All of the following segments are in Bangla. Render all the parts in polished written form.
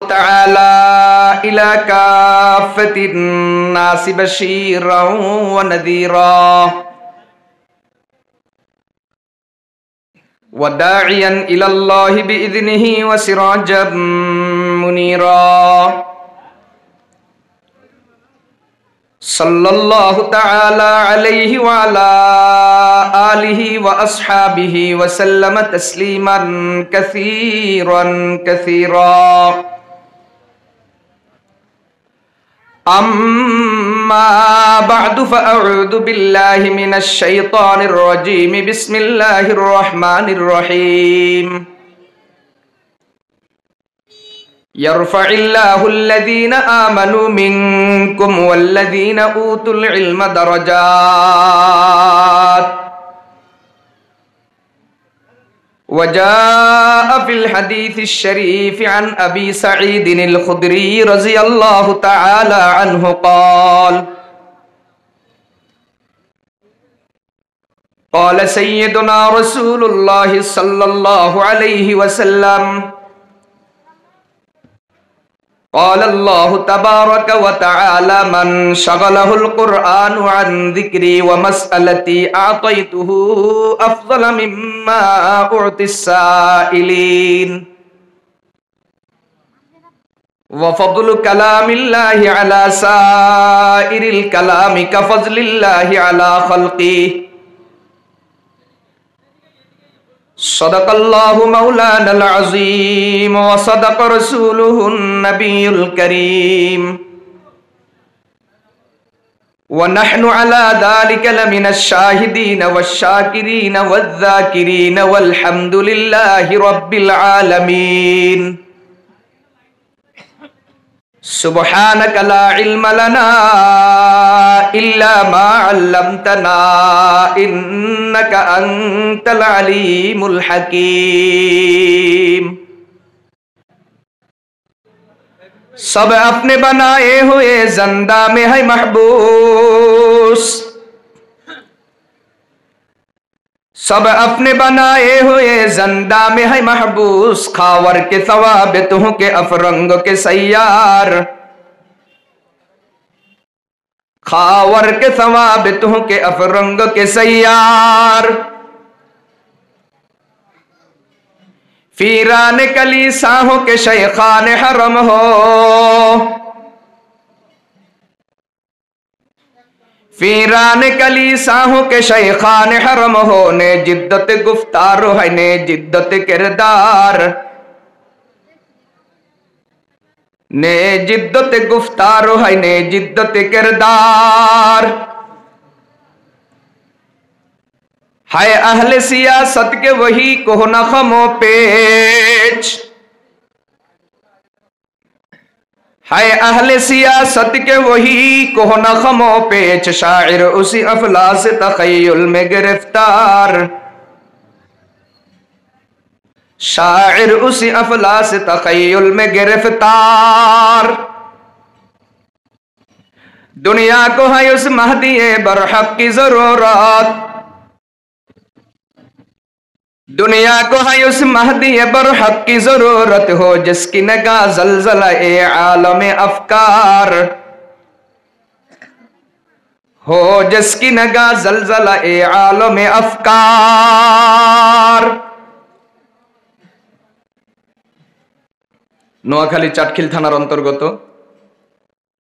تعالى إلى كافة الناس بشيرا ونذيرا وداعيا إلى الله بإذنه وسراجا منيرا صلى الله تعالى عليه وعلى آله وأصحابه وسلم تسليما كثيرا كثيرا أما بعد فأعوذ بالله من الشيطان الرجيم بسم الله الرحمن الرحيم يرفع الله الذين آمنوا منكم والذين أوتوا العلم درجات وجاء في الحديث الشريف عن أبي سعيد الخدري رضي الله تعالى عنه قال سيدنا رسول الله صلى الله عليه وسلم قال الله تبارك وتعالى من شغله القرآن عن ذكري ومسألتي أعطيته أفضل مما أعطي السائلين وفضل كلام الله على سائر الكلام كفضل الله على خلقه صدق الله مولانا العظيم وصدق رسوله النبي الكريم ونحن على ذلك لمن الشاهدين والشاكرين والذاكرين والحمد لله رب العالمين سبحانك لا علم لنا إلا ما علمتنا إنك أنت العليم الحكيم सब अपने बनाए हुए जिंदा में है महबूस सब अपने बनाए हुए जिंदा में है महबूस खावर के सवाबितों के अफरंग के सैयार खावर के सवाबितों के अफरंग के सैयार फीरान कलीसाहों के शेखान हरम हो फीरान कलीसाहों के शेखान हरम हो ने जिद्दत गुफ्तार है ने जिद्दत किरदार ने जिद्दत गुफ्तार है ने जिद्दत किरदार हाय अहले सियासत के वही को नखमो पेच हाय अहले सियासत के वही को नखमो पेच शायर उसी अफलास तखय्युल में गिरफ्तार शायर उसी अफलास तखय्युल में गिरफ्तार दुनिया को है उस महदी बरहक की जरूरत दुनिया को है उस महदी बरहक की जरूरत हो जिसकी नगाह जलजला ए आलम अफकार हो जिसकी नगाह जलजला ए आलम अफकार নোয়াখালী চাটখিল থানার অন্তর্গত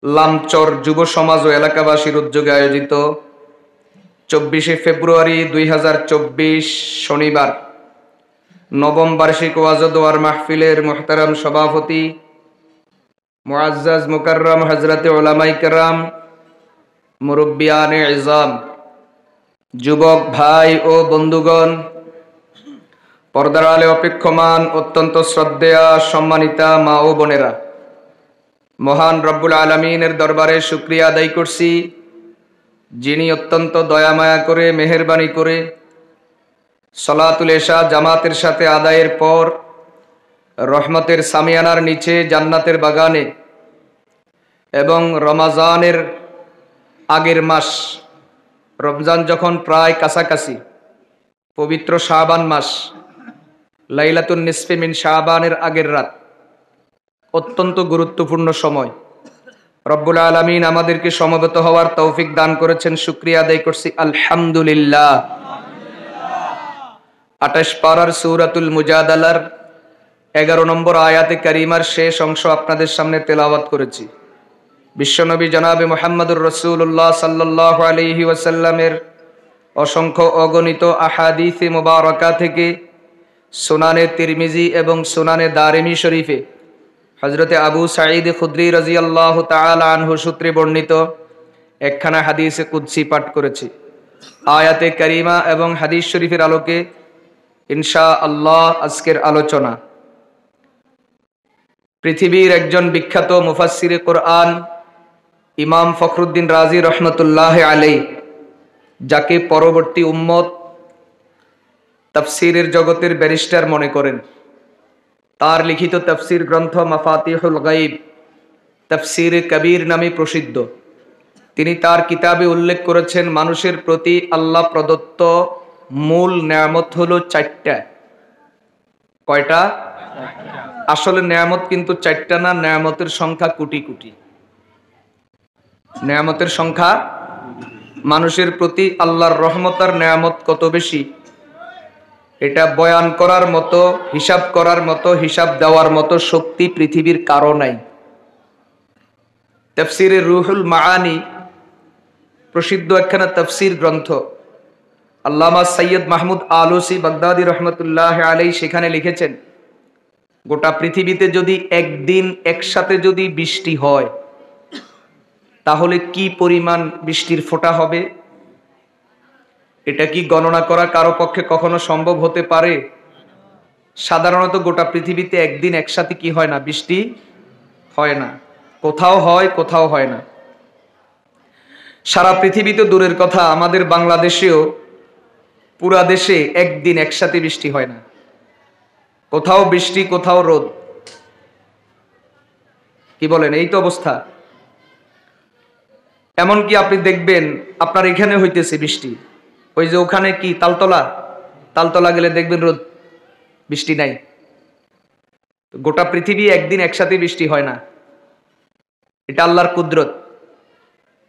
লামচর যুব সমাজ ও এলাকাবাসীর উদ্যোগে আয়োজিত 24শে ফেব্রুয়ারি 2024 শনিবার নবম বার্ষিক ওয়াজ ও দোয়ার মাহফিলের মুহতারাম সভাপতি মুআজ্জাজ মুকাররম হযরতে উলামায়ে কেরাম মুরব্বিয়ানে ইজাম যুবক ভাই ও বন্ধুগণ পর্দার আলে অপেক্ষমান অত্যন্ত শ্রদ্ধেয়া সম্মানিতা মা ও বোনেরা মহান রব্বুল আলামিনের দরবারে শুকরিয়া আদায় করছি যিনি অত্যন্ত দয়া মায়া করে মেহেরবানি করে সালাতুল ইশা জামাতের সাথে আদায়ের পর রহমতের সামিয়ানার নিচে জান্নাতের বাগানে এবং রমজানের আগের মাস রমজান যখন প্রায় কাছাকাছি পবিত্র শাবান মাস লাইলাতুন নিসফি মিন শাবানের আগের রাত অত্যন্ত গুরুত্বপূর্ণ সময়। রব্বুল আলামিন আমাদেরকে সমবেত হওয়ার তৌফিক দান করেছেন, শুকরিয়া আদায় করছি আলহামদুলিল্লাহ। ২৮ পারার সূরাতুল মুজাদালার 11 নম্বর আয়াতে কারিমার শেষ অংশ আপনাদের সামনে তেলাওয়াত করেছি। বিশ্বনবী জনাবে মুহাম্মদুর রাসূলুল্লাহ সাল্লাল্লাহু আলাইহি ওয়াসাল্লামের অসংখ্য অগণিত আহাদিসে মুবারাকা থেকে সুনানে তিরমিজি এবং সুনানে দারিমি শরীফে হযরতে আবু সাঈদ খুদরি রাদিয়াল্লাহু তাআলা আনহু সূত্রে বর্ণিত একখানা হাদিসে কুদসি পাঠ করেছি। আয়াতে কারিমা এবং হাদিস শরীফের আলোকে ইনশাআল্লাহ আজকের আলোচনা পৃথিবীর একজন বিখ্যাত মুফাসসিরে কোরআন ইমাম ফখরুদ্দিন রাজি রহমতুল্লাহ আলাইহি, যাকে পরবর্তী উম্মত তাফসীরের জগতের ব্যারিস্টার মনে করেন, তার লিখিত তাফসীর গ্রন্থ মাফাতিহুল গায়ব তাফসীরে কবির নামে প্রসিদ্ধ। তিনি তার কিতাবে উল্লেখ করেছেন মানুষের প্রতি আল্লাহ প্রদত্ত মূল নেয়ামত হলো 4টা। কয়টা? আসলে নেয়ামত কিন্তু 4টা না, নেয়ামতের সংখ্যা কোটি কোটি। নেয়ামতের সংখ্যা, মানুষের প্রতি আল্লাহর রহমত আর নেয়ামত কত বেশি এটা বয়ান করার মতো, হিসাব করার মতো, হিসাব দেওয়ার মতো শক্তি পৃথিবীর কারো নাই। তাফসীরে রুহুল মাআনি প্রসিদ্ধ একখানা তাফসীর গ্রন্থ, আল্লামা সৈয়দ মাহমুদ আলুসি বাগদাদি রহমতুল্লাহ আলাইহি সেখানে লিখেছেন, গোটা পৃথিবীতে যদি একদিন একসাথে যদি বৃষ্টি হয় তাহলে কি পরিমাণ বৃষ্টির ফোঁটা হবে এটা কি গণনা করা কারো পক্ষে কখনো সম্ভব হতে পারে? সাধারণত গোটা পৃথিবীতে একদিন একসাথে কি হয় না? বৃষ্টি হয় না। কোথাও হয়, কোথাও হয় না। সারা পৃথিবীতে দূরের কথা, আমাদের বাংলাদেশেও পুরা দেশে একদিন একসাথে বৃষ্টি হয় না। কোথাও বৃষ্টি, কোথাও রোদ। কি বলেন? এই তো অবস্থা। এমনকি আপনি দেখবেন আপনার এখানে হইতেছে বৃষ্টি, ওই যে ওখানে কি তালতলা, তালতলা গেলে দেখবেন রোদ, বৃষ্টি নাই। গোটা পৃথিবী একদিন একসাথে বৃষ্টি হয় না। এটা আল্লাহর কুদরত।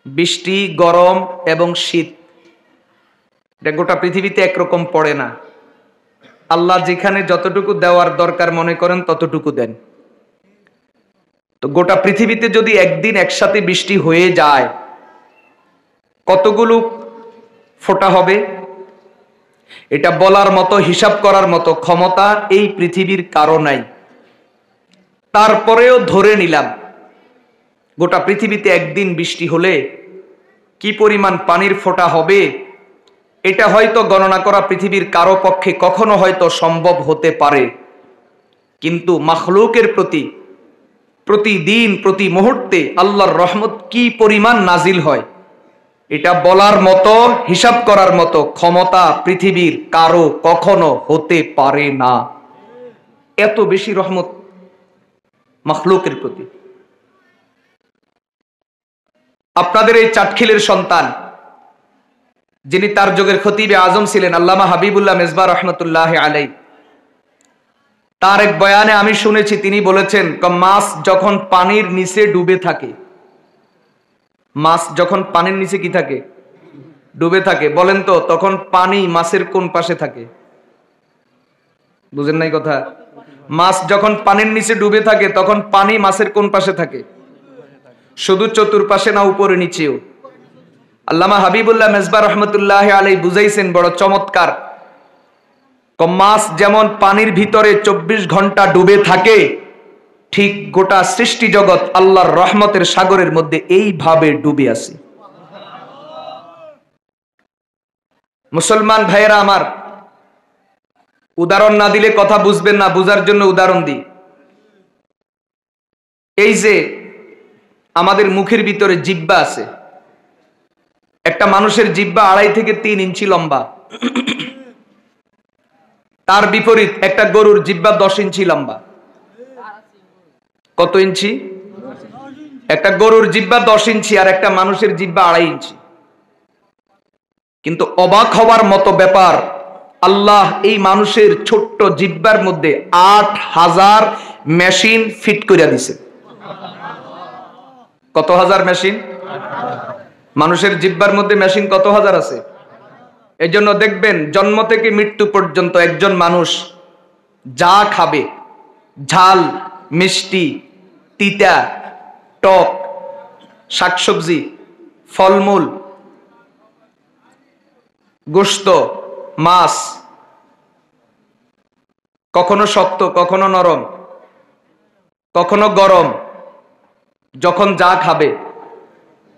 বৃষ্টি, গরম এবং শীত এটা গোটা পৃথিবীতে একরকম পড়ে না। আল্লাহ যেখানে যতটুকু দেওয়ার দরকার মনে করেন ততটুকু দেন। তো গোটা পৃথিবীতে যদি একদিন একসাথে বৃষ্টি হয়ে যায় কতগুলো ফোঁটা হবে এটা বলার মতো, হিসাব করার মতো ক্ষমতা এই পৃথিবীর কারো নাই। তারপরেও ধরে নিলাম গোটা পৃথিবীতে একদিন বৃষ্টি হলে কি পরিমাণ পানির ফোঁটা হবে এটা হয়তো গণনা করা পৃথিবীর কারো পক্ষে কখনো হয়তো সম্ভব হতে পারে। কিন্তু মাখলুকের প্রতি প্রতিদিন, প্রতি মুহূর্তে আল্লাহর রহমত কি পরিমাণ নাজিল হয় এটা বলার মতো, হিসাব করার মতো ক্ষমতা পৃথিবীর কারো কখনো হতে পারে না। এত বেশি রহমত মাখলুকের প্রতি। আপনাদের এই চাটখিলের সন্তান যিনি তার যুগের খতিবে আজম ছিলেন আল্লামা হাবিবুল্লাহ মেজবা রহমতুল্লাহ আলাইহি, তার এক বয়ানে আমি শুনেছি তিনি বলেছেন, মাছ যখন পানির নিচে ডুবে থাকে, মাছ যখন পানির নিচে কি থাকে? ডুবে থাকে। বলেন তো তখন পানি মাছের কোন পাশে থাকে? বুঝেন নাই কথা? মাছ যখন পানির নিচে ডুবে থাকে তখন পানি মাছের কোন পাশে থাকে? শুধু চতুর্পাশে না, উপরে নিচেও। আল্লামা হাবিবুল্লাহ মেজবা রহমতুল্লাহ আলাইহি বুঝাইছেন বড় চমৎকার, মাছ যেমন পানির ভিতরে 24 ঘন্টা ডুবে থাকে, ঠিক গোটা সৃষ্টি জগৎ আল্লাহর রহমতের সাগরের মধ্যে এইভাবে ডুবে আছে। মুসলমান ভাইয়েরা আমার, উদাহরণ না দিলে কথা বুঝবেন না, বুঝার জন্য উদাহরণ দিই। এই যে আমাদের মুখের ভিতরে জিহ্বা আছে, একটা মানুষের জিহ্বা 2.5 থেকে 3 ইঞ্চি লম্বা। তার বিপরীত একটা গরুর জিহ্বা 10 ইঞ্চি লম্বা। কত ইঞ্চি? একটা গরুর জিহ্বা 10 ইঞ্চি আর একটা মানুষের জিহ্বা 2.5 ইঞ্চি। কিন্তু অবাক হওয়ার মতো ব্যাপার, আল্লাহ এই মানুষের ছোট্ট জিহ্বার মধ্যে 8000 মেশিন ফিট করে দিছে। কত হাজার মেশিন? মানুষের জিহ্বার মধ্যে মেশিন কত হাজার আছে। এই জন্য দেখবেন জন্ম থেকে মৃত্যু পর্যন্ত একজন মানুষ যা খাবে, ঝাল, মিষ্টি, তিতা, টক, শাকসবজি, ফলমূল, গোশত, মাছ, কখনো শক্ত, কখনো নরম, কখনো গরম, যখন যা খাবে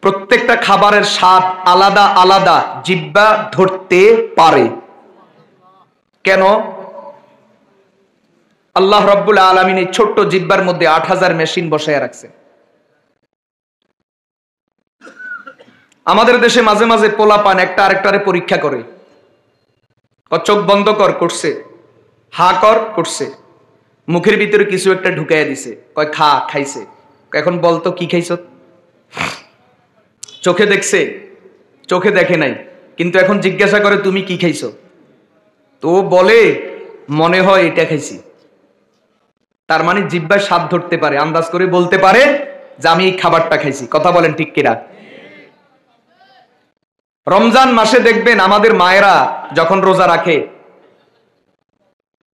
প্রত্যেকটা খাবারের স্বাদ আলাদা আলাদা জিহ্বা ধরতে পারে। কেন? আল্লাহ রাব্বুল আলামিন এই ছোট্ট জিহ্বার মধ্যে ৮,০০০ মেশিন বসায় রাখছে। আমাদের দেশে মাঝে মাঝে পোলাপান একটা আরেকটারে পরীক্ষা করে, চোখ বন্ধ কর, করছে, হা কর, করছে, মুখের ভিতরে কিছু একটা ঢুকাইয়া দিছে, কয় খা, খাইছে, এখন বলতো কি খাইছ। চোখে দেখছে, চোখে দেখে নাই, কিন্তু এখন জিজ্ঞাসা করে তুমি কি খাইছ, তো বলে মনে হয় এটা খাইছি। তার মানে জিহ্বায় স্বাদ ধরতে পারে, আন্দাজ করে বলতে পারে যে আমি এই খাবারটা খাইছি। কথা বলেন ঠিক কিনা? রমজান মাসে দেখবেন আমাদের মায়েরা যখন রোজা রাখে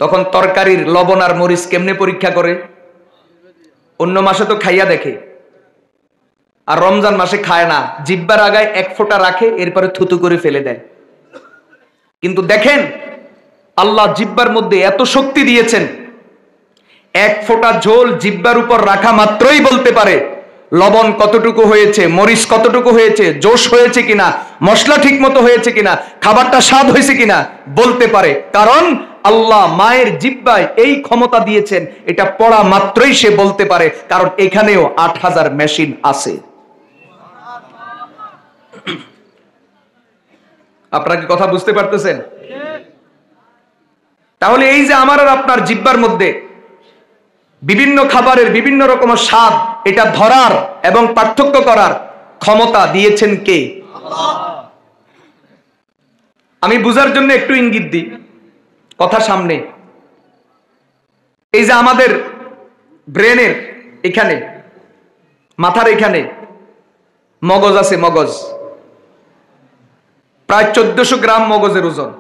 তখন তরকারির লবণ আর মরিচ কেমনে পরীক্ষা করে? অন্য মাসে তো খাইয়া দেখে, আর রমজান মাসে খায় না, জিহ্বার আগায় এক ফোঁটা রাখে, এরপরে থুতু করে ফেলে দেয়। কিন্তু দেখেন আল্লাহ জিহ্বার মধ্যে এত শক্তি দিয়েছেন, এক ফোঁটা ঝোল জিহ্বার উপর রাখা মাত্রই বলতে পারে লবণ কতটুকু হয়েছে, মরিচ কতটুকু হয়েছে, জোশ হয়েছে কিনা, মশলা ঠিক মতো হয়েছে কিনা, খাবারটা স্বাদ হয়েছে কিনা বলতে পারে। কারণ আল্লাহ মায়ের জিহ্বায় এই ক্ষমতা দিয়েছেন, এটা পড়া মাত্রই সে বলতে পারে, কারণ এখানেও ৮,০০০ মেশিন আছে। আপনারা কি কথা বুঝতে পারতেছেন? তাহলে এই যে আমার আর আপনার জিহ্বার মধ্যে বিভিন্ন খাবারের বিভিন্ন রকমের স্বাদ, এটা ধরার এবং পার্থক্য করার ক্ষমতা দিয়েছেন কে? আমি বুঝার জন্য একটু ইঙ্গিত দিই, কথা সামনে। এই যে আমাদের ব্রেনের এখানে, মাথার এখানে মগজ আছে, মগজ প্রায় ১৪০০ গ্রাম মগজের ওজন।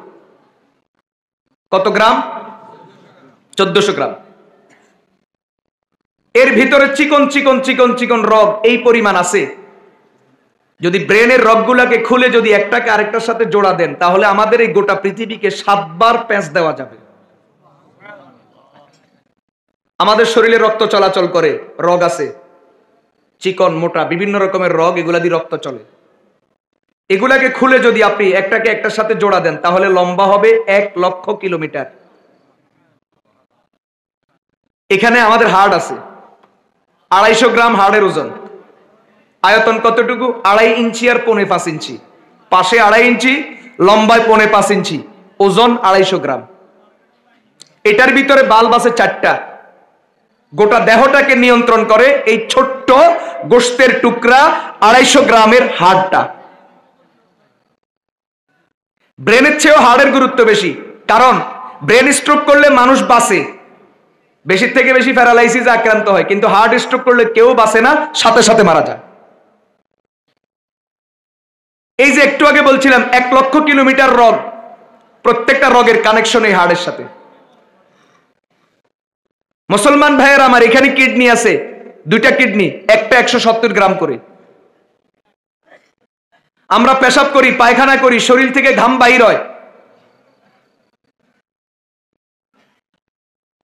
কত গ্রাম? ১৪০০ গ্রাম। এর ভিতরে চিকন চিকন চিকন চিকন রগ এই পরিমাণ আছে। যদি ব্রেনের রগগুলাকে খুলে যদি একটাকে আরেকটার সাথে জোড়া দেন, তাহলে আমাদের এই গোটা পৃথিবীকে ৭ বার প্যাঁচ দেওয়া যাবে। আমাদের শরীরে রক্ত চলাচল করে, রগ আছে, চিকন মোটা বিভিন্ন রকমের রগ, এগুলা দিয়ে রক্ত চলে। এগুলাকে খুলে যদি আপনি একটাকে একটার সাথে জোড়া দেন, তাহলে লম্বা হবে ১,০০,০০০ কিলোমিটার। এখানে আমাদের হাড় আছে, ২৫০ গ্রাম হাড়ের ওজন। আয়তন কতটুকু? ২.৫ ইঞ্চি আর ৫.৫ ইঞ্চি, পাশে ২.৫ ইঞ্চি, লম্বায় ৫.৫ ইঞ্চি, ওজন ২৫০ গ্রাম। এটার ভিতরে বাল্ব আছে ৪টা, গোটা দেহটাকে নিয়ন্ত্রণ করে এই ছোট্ট গোশতের টুকরা ২৫০ গ্রামের হাড়টা। ব্রেনের চেয়েও হাড়ের গুরুত্ব বেশি, কারণ ব্রেন স্ট্রোক করলে মানুষ বাঁচে, বেশি থেকে বেশি প্যারালাইসিস আক্রান্ত হয়, কিন্তু হার্ট স্ট্রোক করলে কেউ বাঁচে না, সাথে সাথে মারা যায়। এই যে একটু আগে বলছিলাম ১,০০,০০০ কিলোমিটার রগ, প্রত্যেকটা রগের কানেকশন এই হার্টের সাথে। মুসলমান ভাইয়ের আমার, এখানে কিডনি আছে, ২টা কিডনি, একটা ১৭০ গ্রাম করে। আমরা পেশাব করি, পায়খানা করি, শরীর থেকে ঘাম বাহির হয়,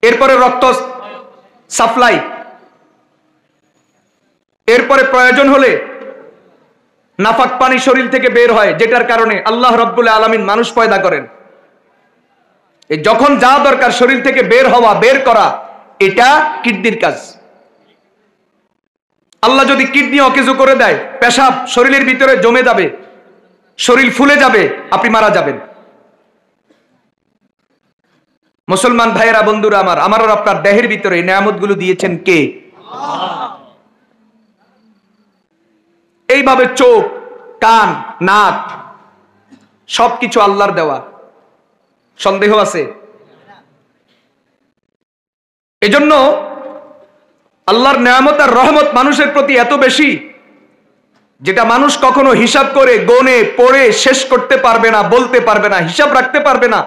এরপরে রক্ত সাপ্লাই, এরপরে প্রয়োজন হলে নাপাক পানি শরীর থেকে বের হয়, যেটার কারণে আল্লাহ রাব্বুল আলামিন মানুষ পয়দা করেন। এই যখন যা দরকার শরীর থেকে বের হওয়া, বের করা, এটা কিডনির কাজ। আল্লাহ যদি কিডনি অকেজো করে দেয়, পেশাব শরীরের ভিতরে জমে যাবে, শরীর ফুলে যাবে, আপনি মারা যাবেন। মুসলমান ভাইয়েরা, বন্ধুরা আমার, আমার আর আপনার দেহের ভিতরে এই নিয়ামতগুলো দিয়েছেন কে? এইভাবে চোখ, কান, নাক সবকিছু আল্লাহর দেওয়া। সন্দেহ আছে? এজন্য আল্লাহর নেয়ামত আর রহমত মানুষের প্রতি এত বেশি, যেটা মানুষ কখনো হিসাব করে গনে পড়ে শেষ করতে পারবে না, বলতে পারবে না, হিসাব রাখতে পারবে না।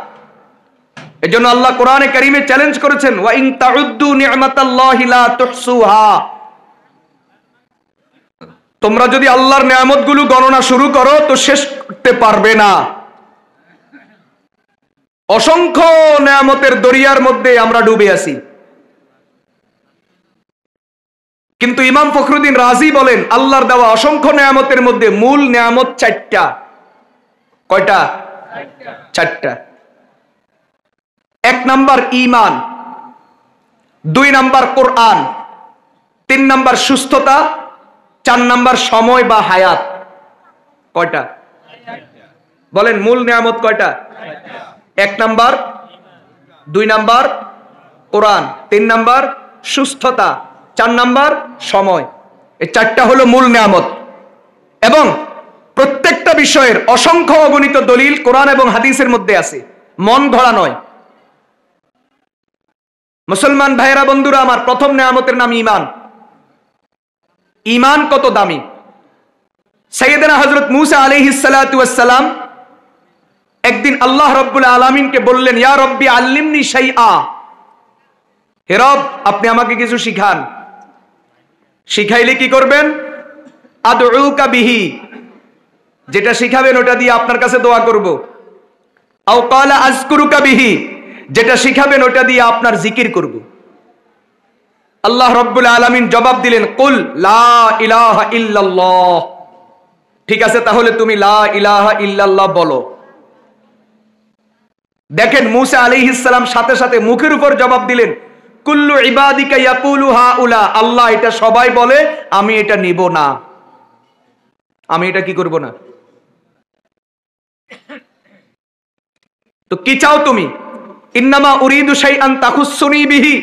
এজন্য আল্লাহ কোরআনে কারীমে চ্যালেঞ্জ করেছেন, ওয়া ইন তাউদ্দু নি'মাতাল্লাহি লা তুহসুহা, তোমরা যদি আল্লাহর নেয়ামতগুলো গণনা শুরু করো তো শেষ করতে পারবে না। অসংখ্য নেয়ামতের দরিয়ার মধ্যে আমরা ডুবে আছি। কিন্তু ইমাম ফখরুদ্দিন রাজি বলেন, আল্লাহর দেওয়া অসংখ্য নেয়ামতের মধ্যে মূল নেয়ামত চারটা। কয়টা? চারটা। এক নাম্বার ঈমান, দুই নাম্বার কোরআন, তিন নাম্বার সুস্থতা, চার নাম্বার সময় বা হায়াত। কয়টা? বলেন মূল নেয়ামত কয়টা? এক নাম্বার, দুই নাম্বার কোরআন, তিন নাম্বার সুস্থতা, চার নাম্বার সময়। এই চারটা হলো মূল নেয়ামত। এবং প্রত্যেকটা বিষয়ের অসংখ্য অগণিত দলিল কোরআন এবং হাদিসের মধ্যে আছে, মন ধরা নয়। মুসলমান ভাইয়েরা, বন্ধুরা আমার, প্রথম নেয়ামতের নাম ঈমান। ঈমান কত দামি! সাইয়েদনা হযরত মূসা আলাইহিস সালাতু ওয়াস সালাম একদিন আল্লাহ রাব্বুল আলামিনকে বললেন, ইয়া রব্বি আল্লিমনি শাইআ, হে রব আপনি আমাকে কিছু শিখান। শিখাইলে কি করবেন? আদউকা বিহি, যেটা শিখাবেন ওটা দিয়ে আপনার কাছে দোয়া করব। আও ক্বালা আযকুরুকা বিহি, যেটা শিখাবেন ওটা দিয়ে আপনার জিকির করব। আল্লাহ রাব্বুল আলামিন জবাব দিলেন, কুল লা ইলাহা ইল্লাল্লাহ। ঠিক আছে, তাহলে তুমি লা ইলাহা ইল্লাল্লাহ বলো। দেখেন মূসা আলাইহিস সালাম সাথে সাথে মুখের উপর জবাব দিলেন, কুল্লু ইবাদিকা ইয়াকুলু হাউলা, আল্লাহ এটা সবাই বলে, আমি এটা নিব না, আমি এটা কি করব না। তো কি চাও তুমি? ইন্নামা উরিদু শাইআন তাখুসসুনি বিহি,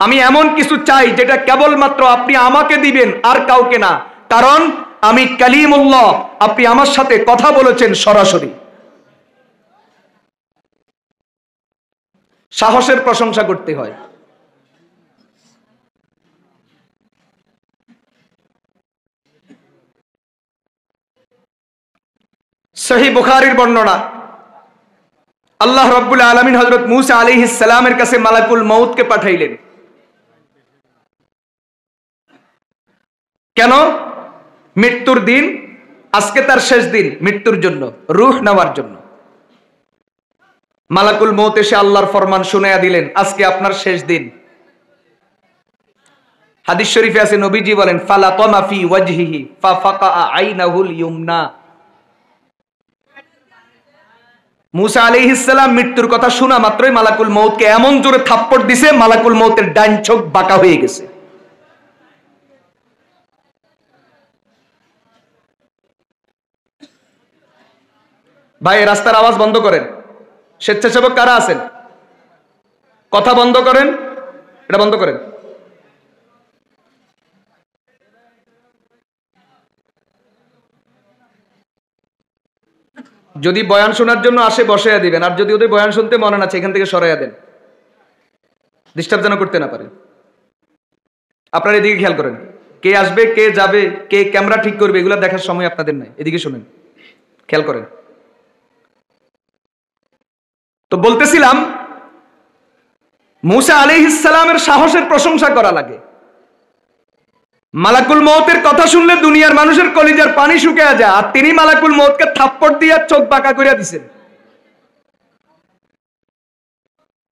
আমি এমন কিছু চাই যেটা কেবলমাত্র আপনি আমাকে দিবেন আর কাউকে না, কারণ আমি কালিমুল্লাহ, আপনি আমার সাথে কথা বলেছেন সরাসরি। সাহসের প্রশংসা করতে হয়। সহিহ বুখারীর বর্ণনা, আল্লাহ রাব্বুল আলামিন হযরত মূসা আলাইহিস সালামের কাছে মালাকুল মউতকে পাঠাইলেন। কেন? মৃত্যুর দিন, আজকে তার শেষ দিন, মৃত্যুর জন্য, রূহ নেওয়ার জন্য। মালাকুল মউত এসে আল্লাহর ফরমান শুনাইয়া দিলেন, আজকে আপনার শেষ দিন। হাদিস শরীফে আছে, নবীজি বলেন, ফালাতামা ফি ওয়াজহিহি ফাফাকা আইনাহুল ইউমনা। মূসা আলাইহিস সালাম মৃত্যুর কথা শোনা মাত্রই মালাকুল মউতকে এমন জোরে থাপ্পড় দিছে, মালাকুল মউতের ডান চোখ বাঁকা হয়ে গেছে। ভাই রাস্তার আওয়াজ বন্ধ করেন। স্বেচ্ছাসেবক কারা আছেন? কথা বন্ধ করেন, এটা বন্ধ করেন। যদি বয়ান শোনার জন্য আসে বসাইয়া দিবেন, আর যদি ওদের বয়ান শুনতে মনে না এখান থেকে সরাইয়া দেন, ডিস্টার্ব যেন করতে না পারে। আপনারা এদিকে খেয়াল করেন, কে আসবে কে যাবে, কে ক্যামেরা ঠিক করবে, এগুলো দেখার সময় আপনাদের নাই। এদিকে শুনেন, খেয়াল করেন। তো বলতেছিলাম, মূসা আলাইহিস সালামের সাহসের প্রশংসা করা লাগে। মালাকুল মউতের কথা শুনলে দুনিয়ার মানুষের কলিজার পানি শুকিয়ে যায়, আর তিনি মালাকুল মউতকে থাপ্পড় দিয়ে চোখ বাঁকা করে দিয়েছেন।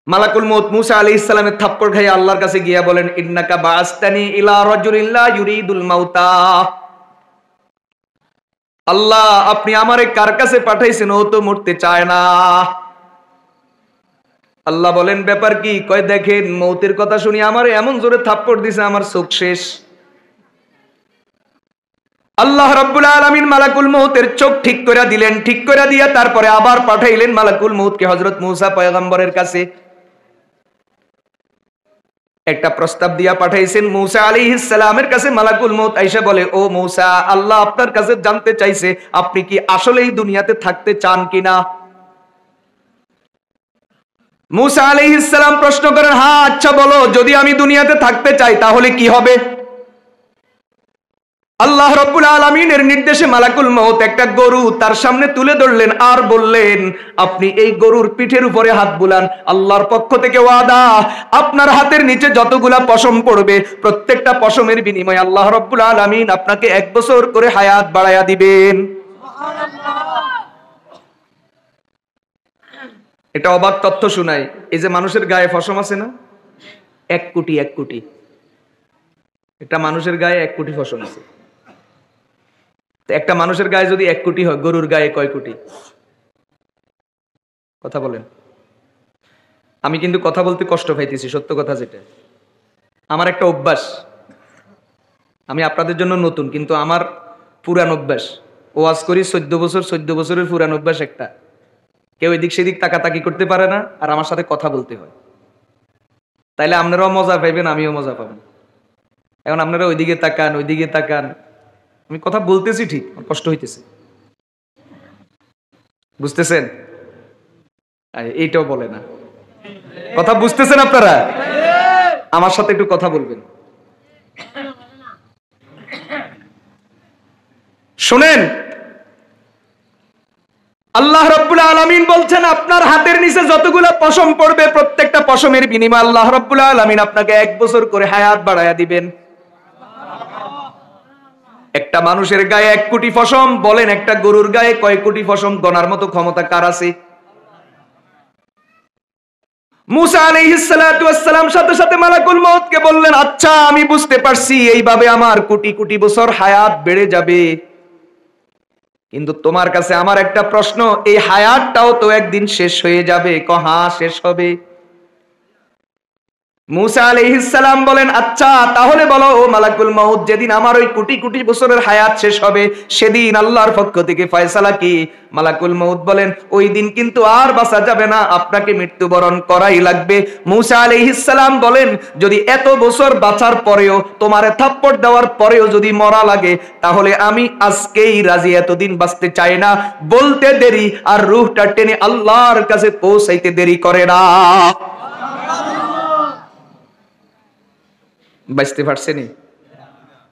মালাকুল মউত মূসা আলাইহিস সালামের থাপ্পড় খাইয়া আল্লাহর কাছে গিয়া বলেন, ইন্নাকা বাআসতানি ইলা রাজুলিন লা ইউরিদুল মাউতা, আল্লাহ আপনি আমারে কার কাছে পাঠাইছেন, ও তো মরতে চায় না। আল্লাহ বলেন, ব্যাপার কি? কয় দেখেন মউতের কথা শুনি আমারে এমন জোরে থাপ্পড় দিছে, আমার চোখ শেষ। আল্লাহ রাব্বুল আলামিন মালাকুল মউতের চোখ ঠিক করে দিলেন। ঠিক করে দিয়া তারপরে আবার পাঠাইলেন মালাকুল মউতকে হযরত মূসা পয়গম্বরের কাছে। একটা প্রস্তাব দিয়া পাঠাইছেন মূসা আলাইহিস সালামের কাছে। মালাকুল মউত আইসা বলে, ও মূসা, আল্লাহ আপনার কাছে জানতে চাইছে আপনি কি আসলেই দুনিয়াতে থাকতে চান কিনা। মুসা আলাইহিস সালাম প্রশ্ন করেন, হ্যাঁ আচ্ছা বলো, যদি আমি দুনিয়াতে থাকতে চাই তাহলে কি হবে? আল্লাহ রাব্বুল আলামিনের নির্দেশে মালাকুল মউত একটা গরু তার সামনে তুলে ধরলেন আর বললেন, আপনি এই গরুর পিঠের উপরে হাত বুলান, আল্লাহর পক্ষ থেকে ওয়াদা, আপনার হাতের নিচে যতগুলা পশম পড়বে প্রত্যেকটা পশমের বিনিময়ে আল্লাহ রাব্বুল আলামিন আপনাকে 1 বছর করে হায়াত বাড়ায়া দিবেন। এটা অবাক তথ্য শুনাই। এই যে মানুষের গায়ে পশম আছে না, 1 কোটি 1 কোটি, এটা মানুষের গায়ে 1 কোটি পশম আছে। একটা মানুষের গায়ে যদি 1 কোটি হয়, গরুর গায়ে কয় কোটি? কথা বলেন। আমি কিন্তু কথা বলতে কষ্ট পাইতেছি, সত্য কথা যেটা। আমার একটা অভ্যাস, আমি আপনাদের জন্য নতুন, কিন্তু আমার পুরান অভ্যাস। ওয়াজ করি 14 বছর, 14 বছরের পুরান অভ্যাস একটা। কেউ এদিক সেদিক তাকাতাকি করতে পারে না, আর আমার সাথে কথা বলতে হয়। তাইলে আপনারাও মজা পাইবেন, আমিও মজা পাবো। এখন আপনারা ওইদিকে তাকান, ওইদিকে তাকান, আমি কথা বলতেছি ঠিক, কষ্ট হইতেছে, বুঝতেছেন? এইটাও বলে না, কথা বুঝতেছেন আপনারা? আমার সাথে একটু কথা বলবেন। শুনেন, আল্লাহ রাব্বুল আলামিন বলছেন, আপনার হাতের নিচে যতগুলো পশম পড়বে প্রত্যেকটা পশমের বিনিময়ে আল্লাহ রাব্বুল আলামিন আপনাকে 1 বছর করে হায়াত বাড়ায়া দিবেন। একটা মানুষের গায়ে 1 কোটি পশম, বলেন একটা গরুর গায়ে কয় কোটি পশম গণার মতো ক্ষমতা কার আছে? মুসা আলাইহিস সালাতু ওয়াস সালাম সাথে সাথে মালাকুল মউতকে বললেন, আচ্ছা আমি বুঝতে পারছি এইভাবে আমার কোটি কোটি বছর হায়াত বেড়ে যাবে, কিন্তু তোমার কাছে আমার একটা প্রশ্ন, এই হায়াতটাও তো একদিন শেষ হয়ে যাবে। হ্যাঁ শেষ হবে। মুসা আলাইহিস সালাম বলেন, আচ্ছা তাহলে বলো ও মালাকুল মউত, যেদিন আমার ওই কোটি কোটি বছরের হায়াত শেষ হবে সেদিন আল্লাহর পক্ষ থেকে ফয়সালা কি? মালাকুল মউত বলেন, ওই দিন কিন্তু আর বাঁচা যাবে না, আপনাকে মৃত্যুবরণ করাই লাগবে। মুসা আলাইহিস সালাম বলেন, যদি এত বছর বাঁচার পরেও, তোমারে থাপ্পড় দেওয়ার পরেও যদি মরা লাগে, তাহলে আমি আজকেই রাজি, এতদিন বাঁচতে চাই না। বলতে দেরি আর রূহটা টেনে আল্লাহর কাছে পৌঁছাইতে দেরি করে না। বাঁচতে পারছেনি,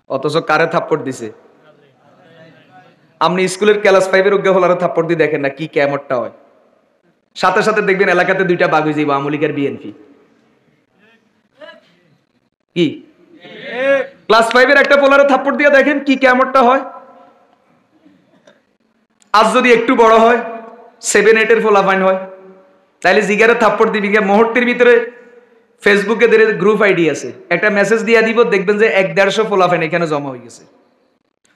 অথচ কারে থাপ্পড় দিছে? আপনি স্কুলের ক্লাস 5-এর অজ্ঞা হলারে থাপ্পড় দিয়ে দেখেন না কি কেমনটা হয়। সাথে সাথে দেখবেন এলাকাতে 2টা বাগ হয়ে যাইব, আওয়ামী লীগ আর বিএনপি। কি ক্লাস 5-এর একটা পোলারে থাপ্পড় দিয়ে দেখেন কি কেমনটা হয়। আজ যদি একটু বড় হয়, 7-8-এর পোলাপাইন হয়, তাইলে জিগারে থাপ্পড় দিবি। মুহূর্তের ভিতরে ফেসবুকে গ্রুপ আইডি আছে, একটা মেসেজ দিয়ে দিব, দেখবেন যে 1-150 পোলাপাইন এখানে জমা হয়ে গেছে।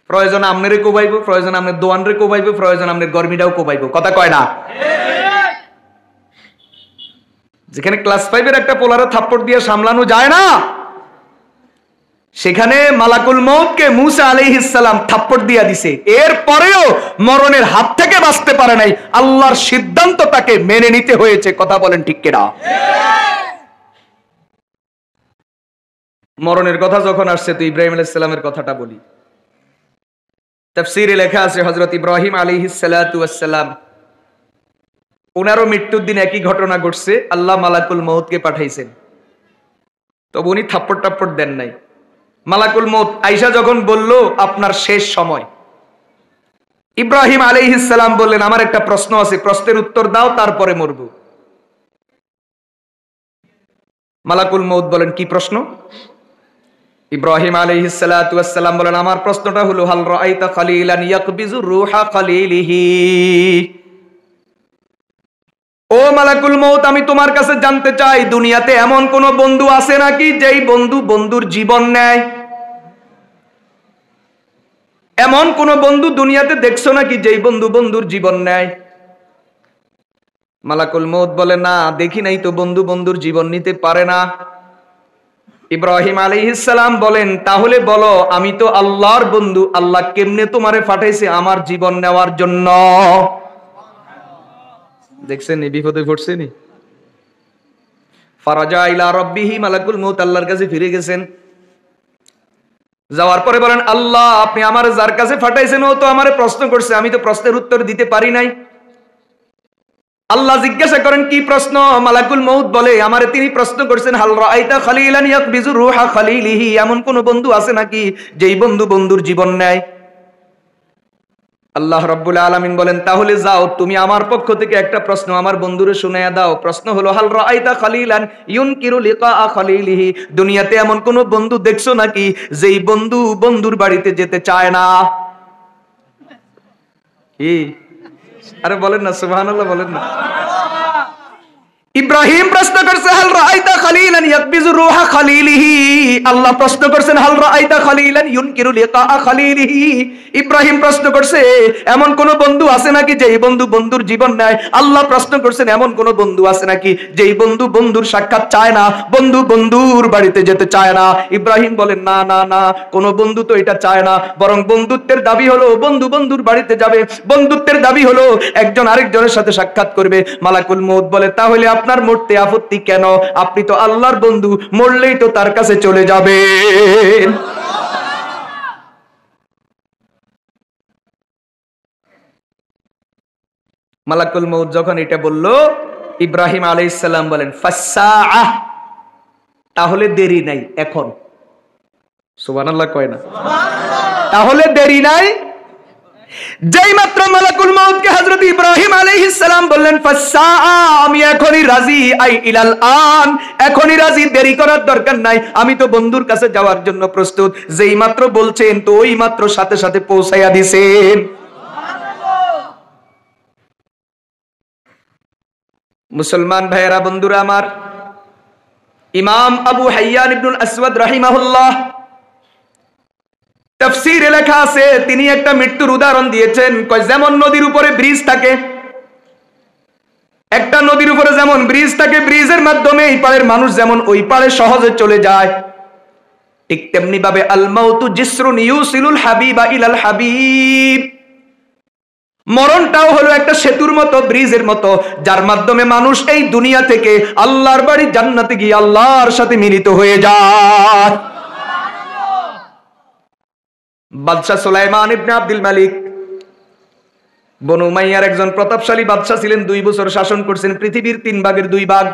প্রয়োজন আমনেরে কোবাইব, প্রয়োজন আমনের দোয়ানরে কোবাইব, প্রয়োজন আমনের গরমিটাও কোবাইব। কথা কয় না? যেখানে ক্লাস 5-এর একটা পোলারে থাপ্পড় দিয়ে সামলানো যায় না, সেখানে মালাকুল মউতকে মুসা আলাইহিস সালাম থাপ্পড় দিয়া দিছে, এরপরেও মরণের হাত থেকে বাঁচতে পারে নাই। আল্লাহর সিদ্ধান্ত তাকে মেনে নিতে হয়েছে। কথা বলেন ঠিক কিনা? মরণের কথা যখন আসছে, তো ইব্রাহিম আলাইহিস সালামের কথাটা বলি। তাফসীরে লেখা আছে, হযরত ইব্রাহিম আলাইহিস সালাতু ওয়াস সালাম, ওনারও মৃত্যুর দিন একই ঘটনা ঘটছে। আল্লাহ মালাকুল মউতকে পাঠাইছেন, তবে উনি থাপ্পড় টাপ্পড় দেন নাই। মালাকুল মউত আয়েশা যখন বলল আপনার শেষ সময়, ইব্রাহিম আলাইহিস সালাম বললেন, আমার একটা প্রশ্ন আছে, প্রশ্নের উত্তর দাও, তারপরে মরব। মালাকুল মউত বলেন, কি প্রশ্ন? ইব্রাহিম আলাইহিস সালাতু ওয়াস সালাম বলেন, আমার প্রশ্নটা হলো, হাল রাআইতা খালিলান ইয়াকবিজু রূহা খালিলিহি। ও মালাকুল মউত, আমি তোমার কাছে জানতে চাই, দুনিয়াতে এমন কোন বন্ধু আছে নাকি যেই বন্ধু বন্ধুর জীবন নেয়? এমন কোন বন্ধু দুনিয়াতে দেখছো নাকি যেই বন্ধু বন্ধুর জীবন নেয়? মালাকুল মউত বলে, না দেখি নাই তো, বন্ধু বন্ধুর জীবন নিতে পারে না। ইব্রাহিম আলাইহিস সালাম বলেন, তাহলে বলো, আমি তো আল্লাহর বন্ধু, আল্লাহ কেমনে তোমারে পাঠাইছে আমার জীবন নেওয়ার জন্য? দেখছেন এই বিপদে পড়ছে নি। ফারাজা ইলা রাব্বিহি, মালাকুল মউত আল্লাহর কাছে ফিরে গেছেন। যাওয়ার পরে বলেন, আল্লাহ আপনি আমার যার কাছে পাঠাইছেন ও তো আমারে প্রশ্ন করছে, আমি তো প্রশ্নের উত্তর দিতে পারি নাই। আল্লাহ জিজ্ঞাসা করেন কি প্রশ্ন? মালাকুল মউত বলে আমারে তিনি প্রশ্ন করছেন, হাল রাআইতা খালিলান ইয়াকবিজু রূহা খালিলিহি, এমন কোন বন্ধু আছে নাকি যেই বন্ধু বন্ধুর জীবন নেয়? আল্লাহ রাব্বুল আলামিন বলেন, তাহলে যাও তুমি আমার পক্ষ থেকে একটা প্রশ্ন আমার বন্ধুরে শুনাইয়া দাও। প্রশ্ন হলো, হাল রাআইতা খালিলান ইউনকিরু লিকা খালিলিহি, দুনিয়াতে এমন কোন বন্ধু দেখছো নাকি যেই বন্ধু বন্ধুর বাড়িতে যেতে চায় না? কি আরে বলেন না সুবহানাল্লাহ, বলেন না। ইব্রাহিম প্রশ্ন করছে, হাল রাআইতা খালিলান ইয়াকবিজু রূহা খালিলিহি, আল্লাহ প্রশ্ন করছেন হাল রাআইতা খালিলান ইউনকিরু লিকা খালিলিহি। ইব্রাহিম প্রশ্ন করছে এমন কোন বন্ধু আছে নাকি যেই বন্ধু বন্ধুর জীবন নেয়? আল্লাহ প্রশ্ন করছেন এমন কোন বন্ধু আছে নাকি যেই বন্ধু বন্ধুর সাক্ষাৎ চায় না, বন্ধু বন্ধুর বাড়িতে যেতে চায় না? ইব্রাহিম বলেন, না না না, কোন বন্ধু তো এটা চায় না, বরং বন্ধুত্বের দাবি হলো বন্ধু বন্ধুর বাড়িতে যাবে, বন্ধুত্বের দাবি হলো একজন আরেকজনের সাথে সাক্ষাৎ করবে। মালাকুল মউত বলে, তাহলে আপনার মরতে আপত্তি কেন? আপনি তো আল্লাহর বন্ধু, মরলেই তো তার কাছে চলে যাবেন। মালাকুল মউত যখন এটা বলল, ইব্রাহিম আলাইহিস সালাম বলেন, ফাসসাআহ, তাহলে দেরি নাই এখন। সুবহানাল্লাহ কয় না? তাহলে দেরি নাই। যেই মাত্র মালাকুল মউতকে হযরত ইব্রাহিম আলাইহিস সালাম বললেন ফাসসাআহ, আমি এখনই রাজি, আই ইলাল আন, এখনই রাজি, দেরি করার দরকার নাই, আমি তো বন্ধুর কাছে যাওয়ার জন্য প্রস্তুত। যেই মাত্র বলছেন তো ওই মাত্র সাথে সাথে পৌঁছায়া দিবেন। মুসলমান ভাইয়েরা, বন্ধুরা আমার, ইমাম আবু হাইয়ান ইবনুল আসওয়াদ রাহিমাহুল্লাহ তাফসীরে লেখা আছে, তিনি একটা মৃত্যুর উদাহরণ দিয়েছেন। কয় যেমন নদীর উপরে ব্রিজ থাকে, একটা নদীর উপরে যেমন ব্রিজ থাকে, ব্রিজের মাধ্যমে এই পাড়ের মানুষ যেমন ওই পাড়ে সহজে চলে যায়, ঠিক তেমনি ভাবে আল মাউতু জিসরুন ইউসিলুল হাবিবা ইলাল হাবিব, মরণটাও হলো একটা সেতুর মতো, ব্রিজের মতো, যার মাধ্যমে মানুষ এই দুনিয়া থেকে আল্লাহর বাড়ি জান্নাতে গিয়ে আল্লাহর সাথে মিলিত হয়ে যায়। বাদশা সুলাইমান ইবনে আব্দুল মালিক বনু উমাইয়ার একজন প্রতাপশালী বাদশা ছিলেন। 2 বছর শাসন করছেন, পৃথিবীর 3 ভাগের 2 ভাগ।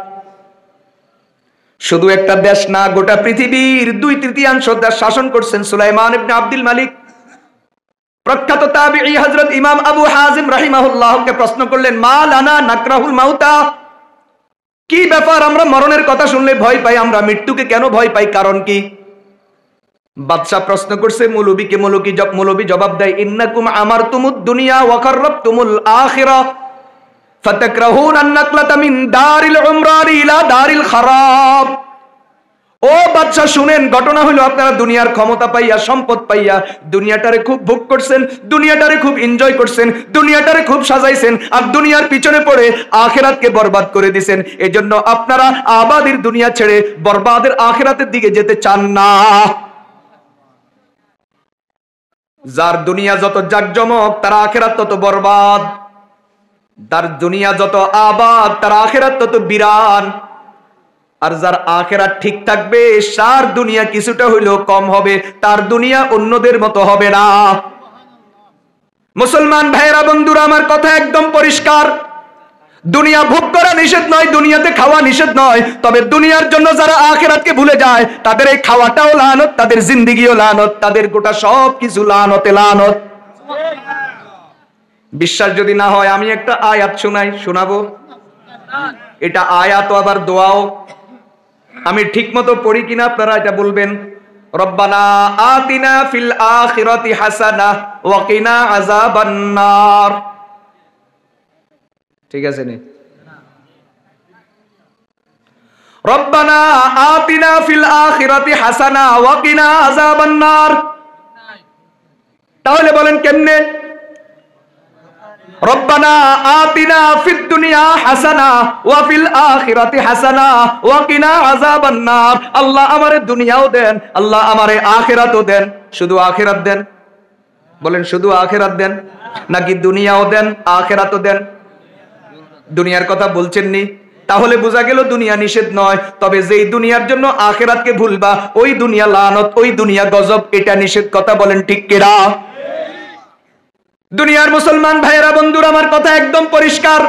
শুধু একটা দেশ না, গোটা পৃথিবীর 2/3 দেশ শাসন করছেন সুলাইমান ইবনে আব্দুল মালিক। প্রখ্যাত তাবিঈ হযরত ইমাম আবু হাজিম রাহিমাহুল্লাহকে প্রশ্ন করলেন, মা লানা নাকরাহুল মাউতা, কি ব্যাপার আমরা মরণের কথা শুনলে ভয় পাই, আমরা মৃত্যুকে কেন ভয় পাই, কারণ কি? বাদশা প্রশ্ন করছে মৌলবীকে, মৌলবী জবাব দেয়, ইন্নাকুম আমারতুমুদ দুনিয়া ওয়া কাররাবতুমুল আখিরা ফাতাকরাহুন আন নাকলাতা মিন দারিল উমরানি ইলা দারিল খারাব। ও বাদশা শুনেন, ঘটনা হলো আপনারা দুনিয়ার ক্ষমতা পাইয়া, সম্পদ পাইয়া দুনিয়াটারে খুব ভোগ করছেন, দুনিয়াটারে খুব এনজয় করছেন, দুনিয়াটারে খুব সাজাইছেন, আর দুনিয়ার পিছনে পড়ে আখিরাতকে বরবাদ করে দিবেন। এজন্য আপনারা আবাদের দুনিয়া ছেড়ে বরবাদের আখিরাতের দিকে যেতে চান না। যার দুনিয়া যত জাকজমক তার আখিরাত তত বরবাদ, যার দুনিয়া যত আবাদ তার আখিরাত তত বিরান, আর যার আখিরাত ঠিক থাকবে সার দুনিয়া কিছুটা হইলেও কম হবে, তার দুনিয়া অন্যদের মতো হবে না। মুসলমান ভাইয়েরা, বন্ধুরা আমার, কথা একদম পরিষ্কার। দুনিয়া ভোগ করা নিষেধ নয়, দুনিয়াতে খাওয়া নিষেধ নয়, তবে দুনিয়ার জন্য যারা আখিরাতকে ভুলে যায় তাদের এই খাওয়াটাও লানত, তাদের জিন্দেগিও লানত, তাদের গোটা সব কিছু লানতে লানত। বিশ্বাস যদি না হয় আমি একটা আয়াত শোনাবো। এটা আয়াত আবার দোয়াও। আমি ঠিক মতো পড়ি কিনা আপনারা এটা বলবেন। রব্বানা আতিনা ফিল আখিরাতি হাসানাহ ওয়া কিনা আযাবান নার। ঠিক আছে নি? রব্বানা আতিনা ফিল আখিরাতি হাসানাহ ওয়া কিনা আযাবান নার। তাহলে বলেন কেমনে? রব্বানা আতিনা ফিদ দুনিয়া হাসানা ওয়া ফিল আখিরাতি হাসানা ওয়া কিনা আযাবান নার। আল্লাহ আমারে দুনিয়াও দেন, আল্লাহ আমারে আখিরাতও দেন। শুধু আখিরাত দেন? বলেন শুধু আখিরাত দেন নাকি দুনিয়াও দেন আখিরাতও দেন? দুনিয়ার কথা বলছেন নি? তাহলে বোঝা গেল দুনিয়া নিষেধ নয়, তবে যেই দুনিয়ার জন্য আখিরাতকে ভুলবা ওই দুনিয়া লানত, ওই দুনিয়া গজব, এটা নিষেধ। কথা বলেন ঠিক কিনা? দুনিয়ার মুসলমান ভাইয়েরা, বন্ধুরা আমার, কথা একদম পরিষ্কার।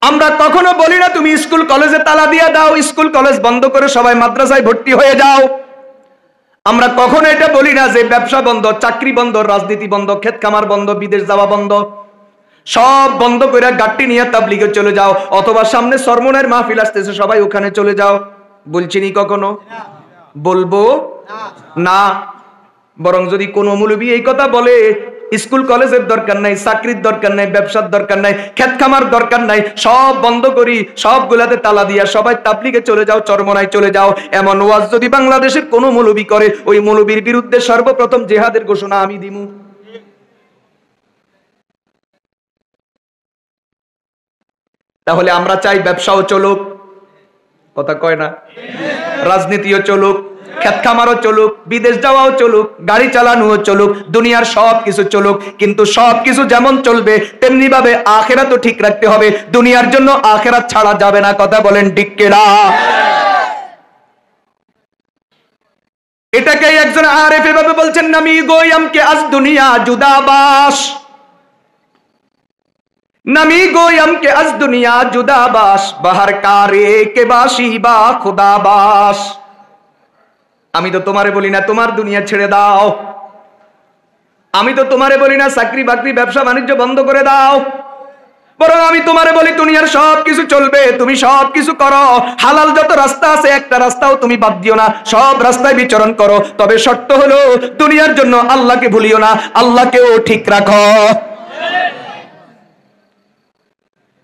আমরা কখনো বলি না তুমি স্কুল কলেজে তালা দিয়ে দাও, স্কুল কলেজ বন্ধ করে সবাই মাদ্রাসায় ভর্তি হয়ে যাও। আমরা কখনো এটা বলি না যে ব্যবসা বন্ধ, চাকরি বন্ধ, রাজনীতি বন্ধ, ক্ষেত খামার বন্ধ, বিদেশ যাওয়া বন্ধ, সব বন্ধ করে গাড়ি নিয়ে তাবলিগে চলে যাও, অথবা সামনে সরমনের মাহফিল আসতেছে সবাই ওখানে চলে যাও। বলছিনি কখনো? বলবো না। বরং যদি কোনো মৌলবী এই কথা বলে স্কুল কলেজের দরকার নাই, চাকরির দরকার নাই, ব্যবসার দরকার নাই, ক্ষেত খামার দরকার নাই, সব বন্ধ করি, সবগুলাতে তালা দিয়া সবাই তাবলিগে চলে যাও, চরমনায় চলে যাও, এমন ওয়াজ যদি বাংলাদেশের কোনো মৌলবী করে, ওই মৌলবীর বিরুদ্ধে সর্বপ্রথম জিহাদের ঘোষণা আমি দিমু। তাহলে আমরা চাই ব্যবসাও চলুক, কথা কয় না, রাজনীতিও চলুক, ক্ষেত খামারও চলুক, বিদেশ যাওয়াও চলুক, গাড়ি চালানোও চলুক, দুনিয়ার সব কিছু চলুক, কিন্তু সব কিছু যেমন চলবে তেমনি ভাবে আখিরাতও ঠিক রাখতে হবে। দুনিয়ার জন্য আখিরাত ছাড়া যাবে না, কথা বলেন ঠিক কিনা? এটাকেই একজন আরেফ এভাবে বলছেন, নামি গোয়াম কে আজ দুনিয়া জুদাবাস, नमी गोयम के अज दुनिया जुदाबास, बाहर कारे के बाशी बा खुदाबास। আমি তো তোমারে বলি না তোমার দুনিয়া ছেড়ে দাও, আমি তো তোমারে বলি না চাকরি বাকরি ব্যবসা বাণিজ্য বন্ধ করে দাও, বরং আমি তোমারে বলি দুনিয়ার সব কিছু চলবে, তুমি সব কিছু করো, হালাল যত রাস্তা আছে একটা রাস্তাও তুমি বাদ দিও না, সব রাস্তায় বিচরণ করো, তবে শর্ত হলো দুনিয়ার জন্য আল্লাহকে ভুলিও না, আল্লাহকেও ঠিক রাখো।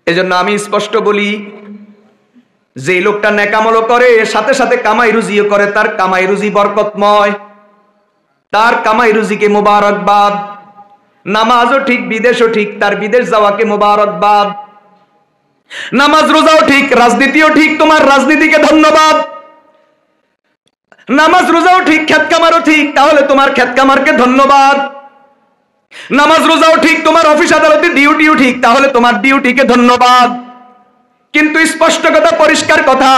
এজন্য আমি স্পষ্ট বলি, যে লোকটা নেকামল করে সাথে সাথে কামাই রুজিও করে, তার কামাই রুজি বরকতময়, তার কামাই রুজিকে মোবারকবাদ। নামাজও ঠিক, বিদেশও ঠিক, তার বিদেশ যাওয়াকে মোবারকবাদ। নামাজ রোজাও ঠিক, রাজনীতিও ঠিক, তোমার রাজনীতিকে ধন্যবাদ। নামাজ রোজাও ঠিক, ক্ষেত খামারও ঠিক, তাহলে তোমার ক্ষেত খামারকে ধন্যবাদ। নামাজ রোজাও ঠিক, তোমার অফিস আদালতে ডিউটিও ঠিক, তাহলে তোমার ডিউটিকে ধন্যবাদ। কিন্তু স্পষ্ট কথা, পরিষ্কার কথা,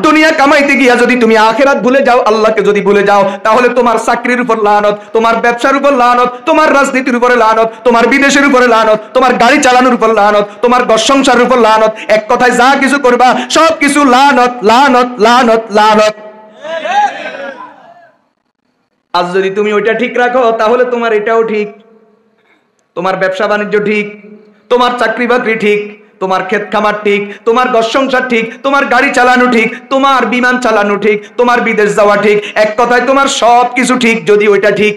দুনিয়া কামাইতে গিয়া যদি তুমি আখিরাত ভুলে যাও, আল্লাহকে যদি ভুলে যাও, তাহলে তোমার চাকরির উপর লানত, তোমার ব্যবসার উপর লানত, তোমার রাজনীতির উপরে লানত, তোমার বিদেশের উপরে লানত, তোমার গাড়ি চালানোর উপর লানত, তোমার ঘর সংসারের উপর লানত, এক কথায় যা কিছু করবা সব কিছু লানত লানত লানত লানত। আজ যদি তুমি ওইটা ঠিক রাখো, তাহলে তোমার এটাও ঠিক, তোমার ব্যবসা বাণিজ্য ঠিক, তোমার চাকরি বাকরি ঠিক, তোমার ক্ষেত খামার ঠিক, তোমার ঘর সংসার ঠিক, তোমার গাড়ি চালানো ঠিক, তোমার বিমান চালানো ঠিক, তোমার বিদেশ যাওয়া ঠিক, এক কথায় তোমার সব কিছু ঠিক যদি ওইটা ঠিক।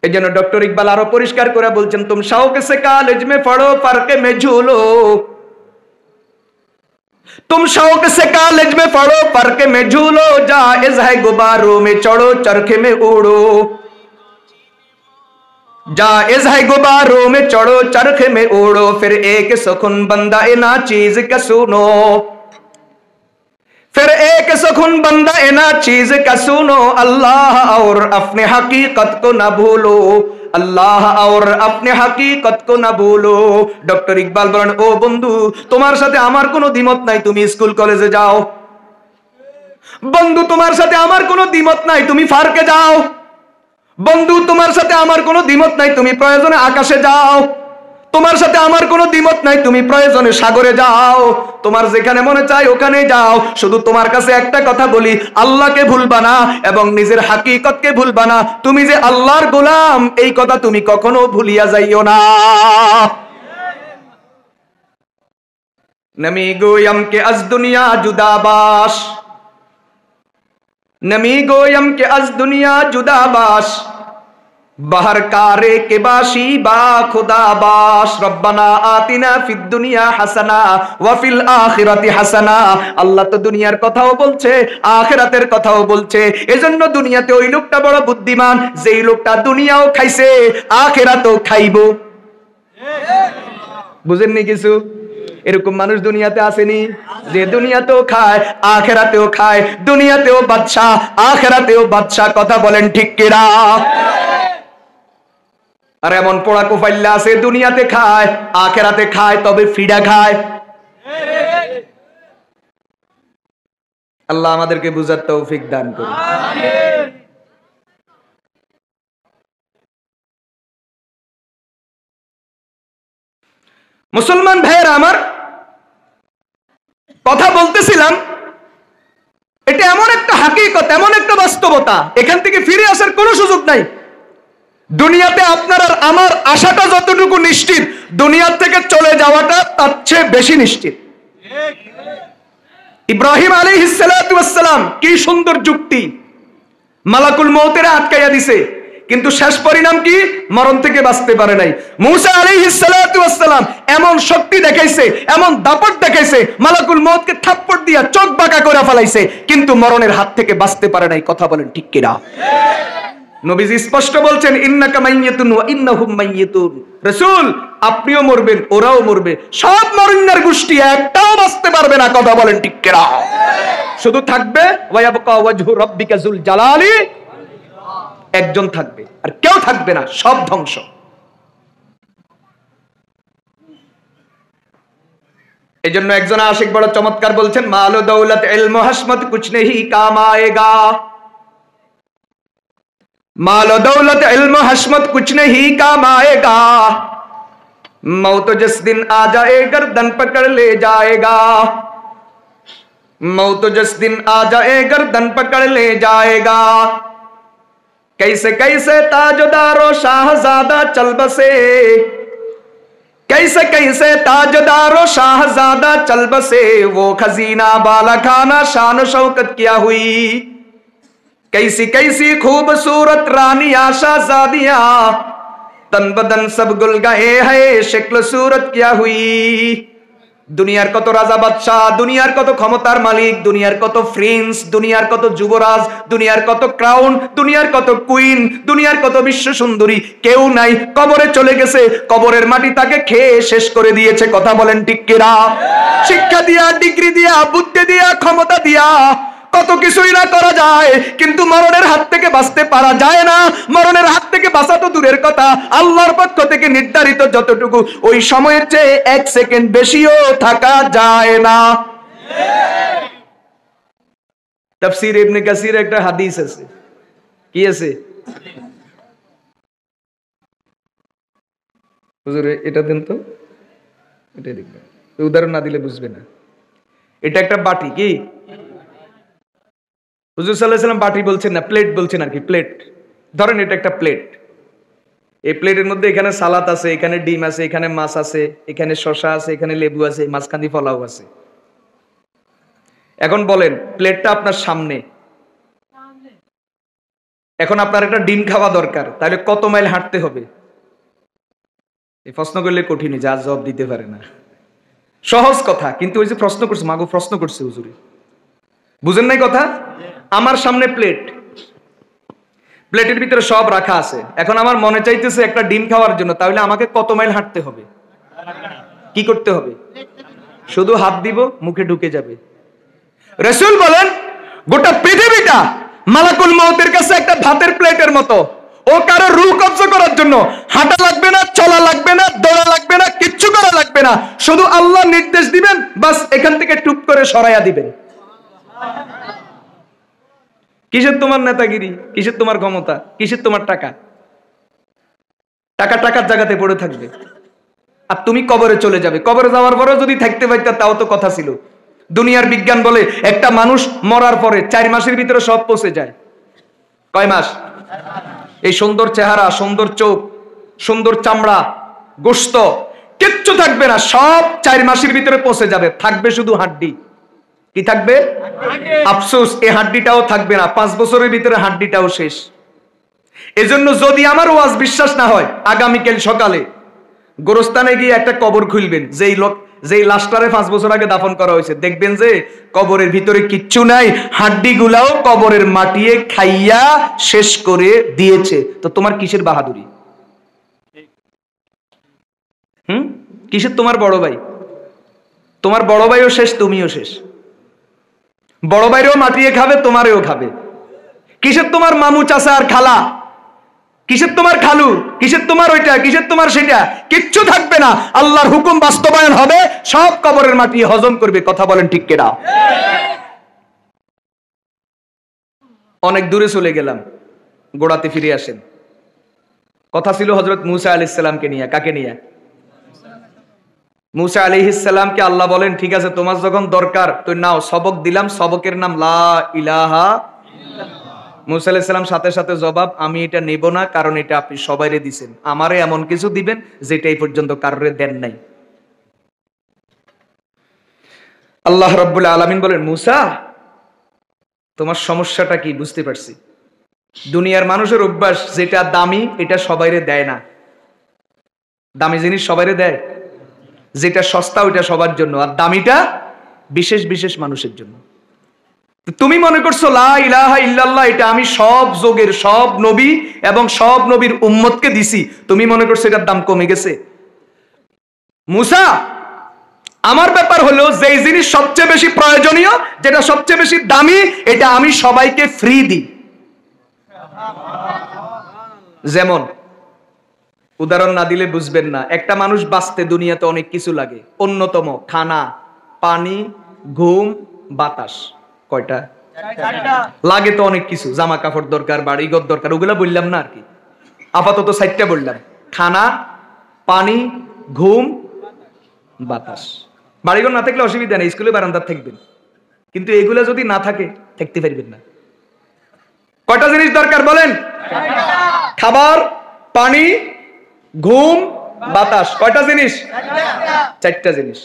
এই জন্য ডক্টর ইকবাল আরো পরিষ্কার করে বলছেন, তুম শাওকে সে কলেজ মে পড়ো ফারকে মে ঝুলো, तुम शौक से कॉलेज में पढ़ो फरके में झूलो, जायज है गुब्बारों में चढ़ो चरखे में उड़ो, जायज है गुब्बारों में चढ़ो चरखे में उड़ो, फिर एक सुखुन बंदा ना चीज का सुनो, फिर एक सुखुन बंदा ना चीज का सुनो, अल्लाह और अपने हकीकत को न भूलो, अल्लाह और अपने हकीकत को न भूलो। डॉक्टर इकबाल বলেন, ও বন্ধু তোমার সাথে আমার কোনো দ্বিমত নাই, তুমি স্কুল কলেজে যাও। বন্ধু তোমার সাথে আমার কোনো দ্বিমত নাই, তুমি ফারকে যাও। বন্ধু তোমার সাথে আমার কোনো দ্বিমত নাই, তুমি প্রয়োজনে আকাশে যাও। তোমার সাথে আমার কোনো দ্বিমত নাই, তুমি প্রয়োজনে সাগরে যাও, তোমার যেখানে মনে চায় ওখানে যাও। শুধু তোমার কাছে একটা কথা বলি, আল্লাহকে ভুলবা না এবং নিজের হাকিকতকে ভুলবা না। তুমি যে আল্লাহর গোলাম এই কথা তুমি কখনো ভুলিয়া যাইও না। নমি গোয়ম কে আজ দুনিয়া জুদাবাস, নমি গোয়ম কে আজ দুনিয়া জুদাবাস, बाहर कारे के बाशी बा खुदाबाश, रब्बाना आतिना फिद दुनिया हसना व फिल आखिराति हसना। আল্লাহ তো দুনিয়ার কথাও বলছে, আখিরাতের কথাও বলছে। এজন্য দুনিয়াতে ওই লোকটা বড় বুদ্ধিমান, যেই লোকটা দুনিয়াও খাইছে আখিরাতও খাইবো। বুঝেননি কিছু? এরকম মানুষ দুনিয়াতে আসেনি, যে দুনিয়াতেও খায় আখিরাতেও খায়, দুনিয়াতেও বাদশা আখিরাতেও বাদশা। কথা বলেন ঠিক কিনা? আর এমন পোড়া কোফাইল্লা আছে, দুনিয়াতে খায় আখিরাতে খায়, তবে ফিডা খায়। আল্লাহ আমাদেরকে বুঝার তৌফিক দান করুন। মুসলমান ভাইয়েরা আমার, কথা বলতেছিলাম, এটা এমন একটা হাকিকত, এমন একটা বাস্তবতা, এখান থেকে ফিরে আসার কোনো সুযোগ নাই। দুনিয়াতে আপনার আর আমার আশাটা যতটুকু নিশ্চিত, দুনিয়া থেকে চলে যাওয়াটা তার চেয়ে বেশি নিশ্চিত। ইব্রাহিম আলাইহিস সালাতু ওয়াস সালাম কি সুন্দর যুক্তি, মালাকুল মউতের আটকাইয়া দিছে, কিন্তু শেষ পরিণাম কি? মরণ থেকে বাঁচতে পারে নাই। মূসা আলাইহিস সালাতু ওয়াস সালাম এমন শক্তি দেখাইছে, এমন দাপট দেখাইছে, মালাকুল মউতকে থাপ্পড় দিয়া চোখ বাঁকা করে ফেলাইছে, কিন্তু মরণের হাত থেকে বাঁচতে পারে নাই। কথা বলেন ঠিক কিনা? নবীজি স্পষ্ট বলছেন, ইন্নাকা মাইয়াতুন ওয়া ইন্নাহুম মাইয়াতুন। রাসূল, আপনিও মরবেন, ওরাও মরবে, সব মরণের গোষ্ঠী, একটাও বাঁচতে পারবে না। কথা বলেন ঠিক কিনা? শুধু থাকবে ওয়া ইয়াবকা ওয়াজহু রাব্বিকা যুল জালালি, একজন থাকবে, আর কেউ থাকবে না, সব ধ্বংস। এজন্য একজন আশিক বড় চমৎকার বলছেন, মাল দৌলত ইলম হসমত কুছ নেহি কাম আয়েগা, माल दौलत इल्म हशमत कुछ नहीं काम आएगा, मौत जिस दिन आ जाए गर्दन पकड़ ले जाएगा, मौत जिस दिन आ जाए गर्दन पकड़ ले जाएगा, कैसे कैसे ताजदारो शाहजादा चल बसे, कैसे कैसे ताजदारो शाहजादा चल बसे, वो खजीना बाला खाना शान शौकत क्या हुई, कैसी कैसी खूबसूरत रानी आशा जादिया, तन बदन सब गुल गए है, शक्ल सूरत क्या हुई। দুনিয়ার কত রাজা বাদশাহ, দুনিয়ার কত ক্ষমতার মালিক, দুনিয়ার কত প্রিন্স, দুনিয়ার কত যুবরাজ, দুনিয়ার কত ক্রাউন, দুনিয়ার কত কুইন, দুনিয়ার কত বিশ্ব সুন্দরী, কেউ নাই, কবরে চলে গেছে, কবরের মাটি তাকে খেয়ে শেষ করে দিয়েছে। কথা বলেন ঠিক কিনা? শিক্ষা দিয়া, ডিগ্রি দিয়া, বুদ্ধি দিয়া, ক্ষমতা দিয়া কত কিছুই না করা যায়, কিন্তু মরণের হাত থেকে বাঁচতে পারা যায় না। মরণের হাত থেকে বাঁচা তো দূরের কথা, আল্লাহর পক্ষ থেকে নির্ধারিত যতটুকু, ওই সময়ের চেয়ে এক সেকেন্ড বেশিও থাকা যায় না। তাফসীর ইবনে কাসির একটা হাদিস আছে, কি আছে? হুজুর এটা দেন তো, এটা দেখবেন, উদাহরণ না দিলে বুঝবে না। এটা একটা বাটি, কি হুজুর সাল্লাল্লাহু আলাইহি ওয়াসাল্লাম বাটি বলছেন না, প্লেট বলছেন আর কি, প্লেট। ধরেন এটা একটা প্লেট, এই প্লেটের মধ্যে এখানে সালাদ আছে, এখানে ডিম আছে, এখানে মাছ আছে, এখানে শসা আছে, এখানে লেবু আছে, মাঝখানে পোলাও আছে। এখন বলেন, প্লেটটা আপনার সামনে, এখন আপনার একটা ডিম খাওয়া দরকার, তাহলে কত মাইল হাঁটতে হবে? এই প্রশ্ন করলে কঠিন, যা জবাব দিতে পারে না। সহজ কথা, কিন্তু ওই যে প্রশ্ন করছে, মাগো প্রশ্ন করছে হুজুরে, বুঝেন নাই কথা? আমার সামনে প্লেট, প্লেটের ভিতরে সব রাখা আছে, এখন আমার মনে চাইতেছে একটা ডিম খাওয়ার জন্য, তাহলে আমাকে কত মাইল হাঁটতে হবে? কি করতে হবে? শুধু হাত দিব, মুখে ঢুকে যাবে। রাসূল বলেন, গোটা পৃথিবীটা মালাকুল মউতের কাছে একটা ভাতের প্লেটের মতো, ও কারো রূহ কবজা করার জন্য হাঁটা লাগবে না, চলা লাগবে না, দৌড়া লাগবে না, কিচ্ছু করা লাগবে না, শুধু আল্লাহ নির্দেশ দিবেন, বাস এখান থেকে টুপ করে সরাইয়া দিবেন। কিসের তোমার নেতাগিরি, কিসের তোমার ক্ষমতা, কিসের তোমার টাকা? টাকা টাকার জায়গাতে পড়ে থাকবে, আর তুমি কবরে চলে যাবে। কবরে যাওয়ার পরেও যদি থাকতে পারতা তাও তো কথা ছিল। দুনিয়ার বিজ্ঞান বলে একটা মানুষ মরার পরে 4 মাসের ভিতরে সব পচে যায়। কয় মাস? এই সুন্দর চেহারা, সুন্দর চোখ, সুন্দর চামড়া, গোশত কিচ্ছু থাকবে না, সব 4 মাসের ভিতরে পচে যাবে, থাকবে শুধু হাড্ডি। কি থাকবে? আফসোস, এই হাড্ডিটাও থাকবে না, 5 বছরের ভিতরে হাড্ডিটাও শেষ। এজন্য যদি আমার ওয়াজ বিশ্বাস না হয়, আগামীকাল সকালে গোরস্থানে গিয়ে একটা কবর খুলবেন, যেই লাশটারে 5 বছর আগে দাফন করা হয়েছে, দেখবেন যে কবরের ভিতরে কিচ্ছু নাই, হাড্ডিগুলাও কবরের মাটিয়ে খাইয়া শেষ করে দিয়েছে। তো তোমার কিসের বাহাদুরি? কিসের তোমার বড় ভাই? তোমার বড় ভাইও শেষ, তুমিও শেষ। বড় ভাইরেও মাটিয়ে খাবে, তোমারেও খাবে। কিসের তোমার মামু, চাচা আর খালা? কিসের তোমার খালু? কিসের তোমার ওইটা? কিসের তোমার সেটা? কিচ্ছু থাকবে না। আল্লাহর হুকুম বাস্তবায়ন হবে, সব কবরের মাটি হজম করবে। কথা বলেন ঠিক কিনা? অনেক দূরে চলে গেলাম, গোড়াতে ফিরে আসেন। কথা ছিল হযরত মূসা আলাইহিস সালামকে নিয়ে। কাকে নিয়ে? মুসা আলাইহিস সালামকে আল্লাহ বলেন, ঠিক আছে তোমার যখন দরকার তো নাও, সবক দিলাম, সবকের নাম লা ইলাহা। মুসা আলাইহিস সালাম সাথে সাথে জবাব, আমি এটা নেব না, কারণ এটা আপনি সবাইরে দিবেন, আমারে এমন কিছু দিবেন যেটা এই পর্যন্ত কারোরে দেন নাই। আল্লাহ রাব্বুল আলামিন বলেন, মুসা তোমার সমস্যাটা কি বুঝতে পারছি। দুনিয়ার মানুষের অভ্যাস, যেটা দামি এটা সবাইরে দেয় না। দামি জিনিস সবাইরে দেয়, যেটা সস্তা ওইটা সবার জন্য, আর দামিটা বিশেষ বিশেষ মানুষের জন্য। তুমি মনে করছো লা ইলাহা ইল্লাল্লাহ এটা আমি সব যুগের সব নবী এবং সব নবীর উম্মতকে দিছি, তুমি মনে করছো এটার দাম কমে গেছে। মুসা, আমার ব্যাপার হলো যেই জিনিস সবচেয়ে বেশি প্রয়োজনীয়, যেটা সবচেয়ে বেশি দামি, এটা আমি সবাইকে ফ্রি দিই। যেমন উদাহরণ না দিলে বুঝবেন না, একটা মানুষ বাঁচতে দুনিয়াতে অনেক কিছু লাগে, অন্যতম খানা, পানি, ঘুম, বাতাস। কয়টা লাগে? তো অনেক কিছু, জামা কাপড় দরকার, বাড়িঘর দরকার, ওগুলা বললাম না আর কি, আপাতত 4টা বললাম, খানা, পানি, ঘুম, বাতাস। বাড়িঘর না থাকলে অসুবিধা নেই, স্কুলে বারান্দার থাকবেন, কিন্তু এগুলা যদি না থাকে থাকতে পারবেন না। কয়টা জিনিস দরকার বলেন? খাবার, পানি, ঘুম, বাতাস। কয়টা জিনিস? 4টা জিনিস।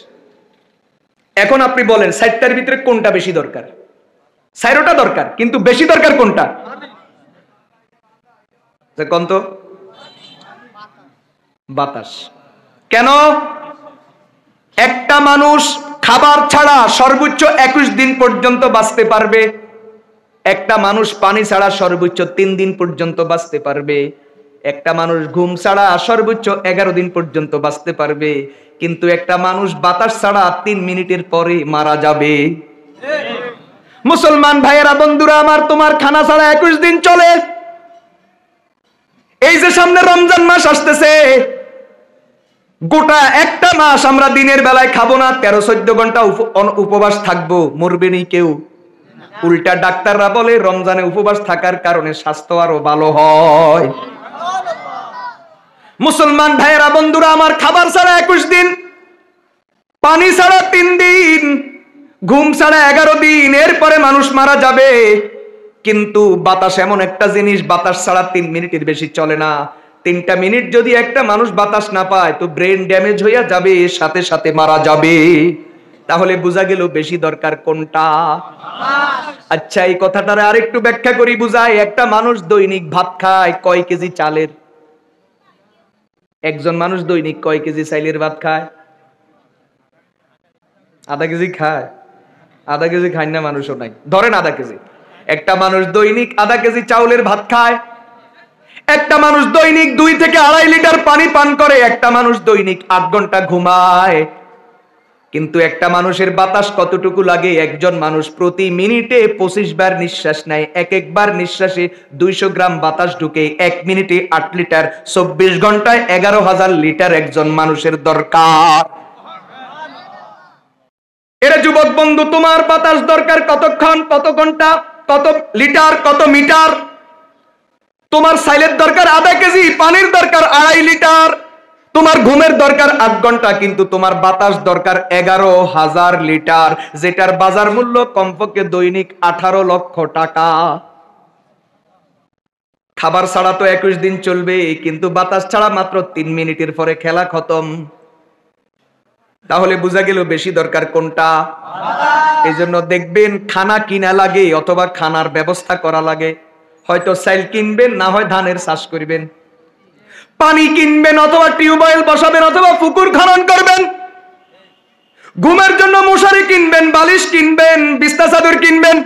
এখন আপনি বলেন 4টার ভিতরে কোনটা বেশি দরকার? 4টা দরকার, কিন্তু বেশি দরকার কোনটা? কোন তো? বাতাস। কেন? একটা মানুষ খাবার ছাড়া সর্বোচ্চ 21 দিন পর্যন্ত বাঁচতে পারবে, একটা মানুষ পানি ছাড়া সর্বোচ্চ 3 দিন পর্যন্ত বাঁচতে পারবে, একটা মানুষ ঘুম ছাড়া সর্বোচ্চ 11 দিন পর্যন্ত বাঁচতে পারবে, কিন্তু একটা মানুষ বাতাস ছাড়া 3 মিনিটের পরে মারা যাবে। মুসলমান ভাইয়েরা, বন্ধুরা আমার, তোমার খানা ছাড়া 21 দিন চলে। এই যে সামনে রমজান মাস আসতেছে, গোটা একটা মাস আমরা দিনের বেলায় খাবো না, 13-14 ঘন্টা উপবাস থাকবো, মরবে নি কেউ। উল্টা ডাক্তাররা বলে রমজানে উপবাস থাকার কারণে স্বাস্থ্য আরো ভালো হয়। মুসলমান ভাইয়েরা, বন্ধুরা আমার, খাবার ছাড়া 21 দিন, পানি ছাড়া 3 দিন, ঘুম ছাড়া 11 দিন, এরপরে মানুষ মারা যাবে। কিন্তু বাতাস এমন একটা জিনিস, বাতাস ছাড়া 3 মিনিটের বেশি চলে না। 3টা মিনিট যদি একটা মানুষ বাতাস না পায় তো ব্রেন ড্যামেজ হইয়া যাবে, সাথে সাথে মারা যাবে। তাহলে বোঝা গেল বেশি দরকার কোনটা? আচ্ছা, এই কথাটার আরেকটু ব্যাখ্যা করি বুঝাই। একটা মানুষ দৈনিক ভাত খায় কয় কেজি চালের? একজন মানুষ দৈনিক কয় কেজি চাইলের ভাত খায়? আধা কেজি খায়? আধা কেজি খায় না মানুষও নাই, ধরেন আধা কেজি। একটা মানুষ দৈনিক আধা কেজি চাউলের ভাত খায়, একটা মানুষ দৈনিক 2 থেকে 2.5 লিটার পানি পান করে, একটা মানুষ দৈনিক 8 ঘন্টা ঘুমায়। কিন্তু একটা মানুষের বাতাস কতটুকু লাগে? একজন মানুষ প্রতি মিনিটে 25 বার নিঃশ্বাস নেয়, এক বার নিঃশ্বাসে 200 গ্রাম বাতাস ঢুকে, 1 মিনিটে 8 লিটার, 24 ঘন্টায় 11,000 লিটার একজন মানুষের দরকার। এরা যুবক বন্ধু, তোমার বাতাস দরকার কতক্ষণ, কত ঘন্টা, কত লিটার, কত মিটার? তোমার সাইলের দরকার আধা কেজি, পানির দরকার 2.5 লিটার, তোমার ঘুমের দরকার 8 ঘন্টা, কিন্তু তোমার বাতাস দরকার 11,000 লিটার, যেটার বাজার মূল্য কমপক্ষে দৈনিক 18 লক্ষ টাকা। খাবার ছাড়া তো 21 দিন চলবে, কিন্তু বাতাস ছাড়া মাত্র 3 মিনিটের পরে খেলা খতম। তাহলে বোঝা গেল বেশি দরকার কোনটা? এই জন্য দেখবেন খানা কিনা লাগে অথবা খানার ব্যবস্থা করা লাগে। হয়তো চাইল কিনবেন, না হয় ধানের চাষ করবেন, পানি কিনবেন অথবা টিউবওয়েল বসাবেন অথবা পুকুর খনন করবেন, ঘুমের জন্য মশারি কিনবেন, বালিশ কিনবেন, বিছনা চাদর কিনবেন।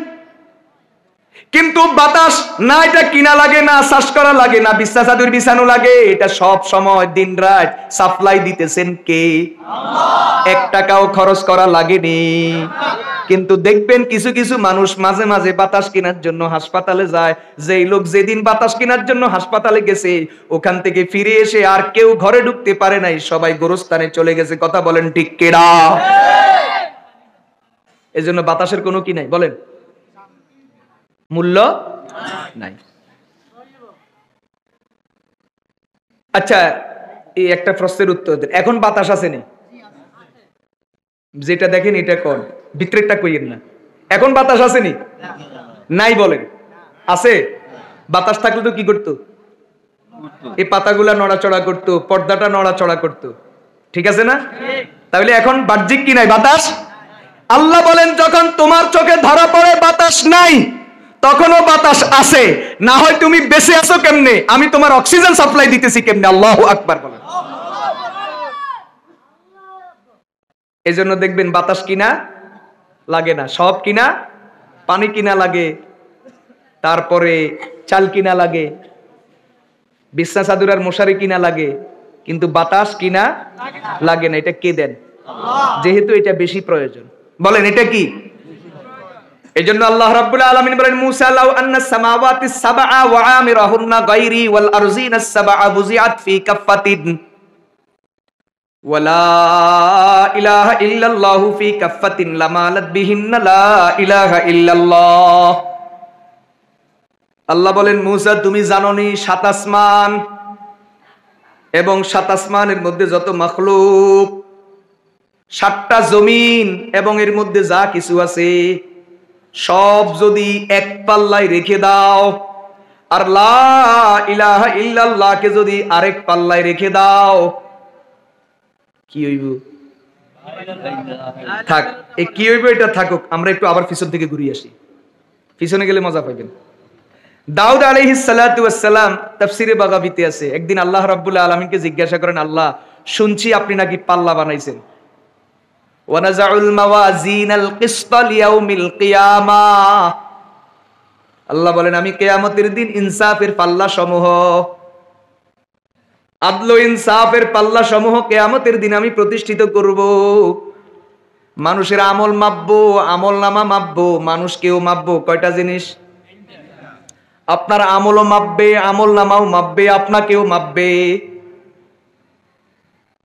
কিন্তু বাতাস না, এটা কিনা লাগে না, চাষ করা লাগে না, বিছনা চাদর বিছানো লাগে, এটা সব সময় দিন রাত সাপ্লাই দিতেছেন কে? আল্লাহ। 1 টাকাও খরচ করা লাগেনি। কিন্তু দেখবেন কিছু কিছু মানুষ মাঝে মাঝে বাতাস কেনার জন্য হাসপাতালে যায়। যেই লোক যেদিন বাতাস কেনার জন্য হাসপাতালে গেছে, ওখান থেকে ফিরে এসে আর কেউ ঘরে ঢুকতে পারে নাই, সবাই গোরস্থানে চলে গেছে। কথা বলেন ঠিক কিনা? এজন্য বাতাসের কোনো কি নাই, বলেন, মূল্য নাই। আচ্ছা, এই একটা প্রশ্নের উত্তর দেন, এখন বাতাস আছে নি? যেটা দেখেন এটা কোন, ভিতরেরটা কইেন না। এখন বাতাস আসেনি? নাই বলেন, আছে? বাতাস থাকলে তো কি করতো? এই পাতাগুলা নড়াচড়া করতো, পর্দাটা নড়াচড়া করতো, ঠিক আছে না? তাহলে এখন বাহ্যিক কি নাই? বাতাস। আল্লাহ বলেন যখন তোমার চোখে ধরা পড়ে বাতাস নাই, তখনও বাতাস আছে। না হয় তুমি বেঁচে আছো কেমনে? আমি তোমার অক্সিজেন সাপ্লাই দিতেছি কেমনে? আল্লাহু আকবার বলেন। এই জন্য দেখবেন বাতাস কিনা লাগে না, সব কিনা। পানি কিনা লাগে, তারপরে চাল কিনা লাগে, বিছনা চাদর আর মশারি কিনা লাগে, কিন্তু বাতাস কিনা লাগে না। এটা কে দেন? যেহেতু এটা বেশি প্রয়োজন। বলেন এটা কি? এজন্য আল্লাহ রাব্বুল আলামিন বলেন, মুসা লাউ আন্নাস সামাওয়াতিস সাবআ ওয়া আমিরাহুন্না গায়রি ওয়াল আরজিনাস সাবআ বুজিআত ফি কাফফাতিন ওয়ালা ইলাহা ইল্লাল্লাহু ফি কাফফাতিন লামালাত বিহিন্না লা ইলাহা ইল্লাল্লাহ। আল্লাহ বলেন, মুসা তুমি জানোনি ৭ আসমান এবং ৭ আসমানের মধ্যে যত মাখলুক, ৭টা জমিন এবং এর মধ্যে যা কিছু আছে, সব যদি এক পাল্লায় রেখে দাও, আর লা ইলাহা ইল্লাল্লাহকে যদি আরেক পাল্লায় রেখে দাও, কি হইব? থাক, এই কি হইব এটা থাকুক, আমরা একটু আবার পিছন থেকে ঘুরিয়ে আসি। পিছনে গেলে মজা পাইবেন। দাউদ আলাইহিস সালাতু ওয়াস সালাম তাফসীরে বাগাবীতে আছে, একদিন আল্লাহ রাব্বুল আলামিনকে জিজ্ঞাসা করেন, আল্লাহ শুনছি আপনি নাকি পাল্লা বানাইছেন। ওয়া নাযাউল মাওয়াজিনাল কিসতা লিয়াউমিল কিয়ামাহ। আল্লাহ বলেন, আমি কিয়ামতের দিন ইনসাফের পাল্লা সমূহ, আদল ইনসাফের পাল্লা সমূহ কিয়ামতের দিন আমি প্রতিষ্ঠিত করব। মানুষের আমল মাপবো, আমল নামা মাপবো, মানুষকেও মাপবো। কয়টা জিনিস? আপনার আমলও মাপবে, আমল নামাও মাপবে, আপনাকেও মাপবে।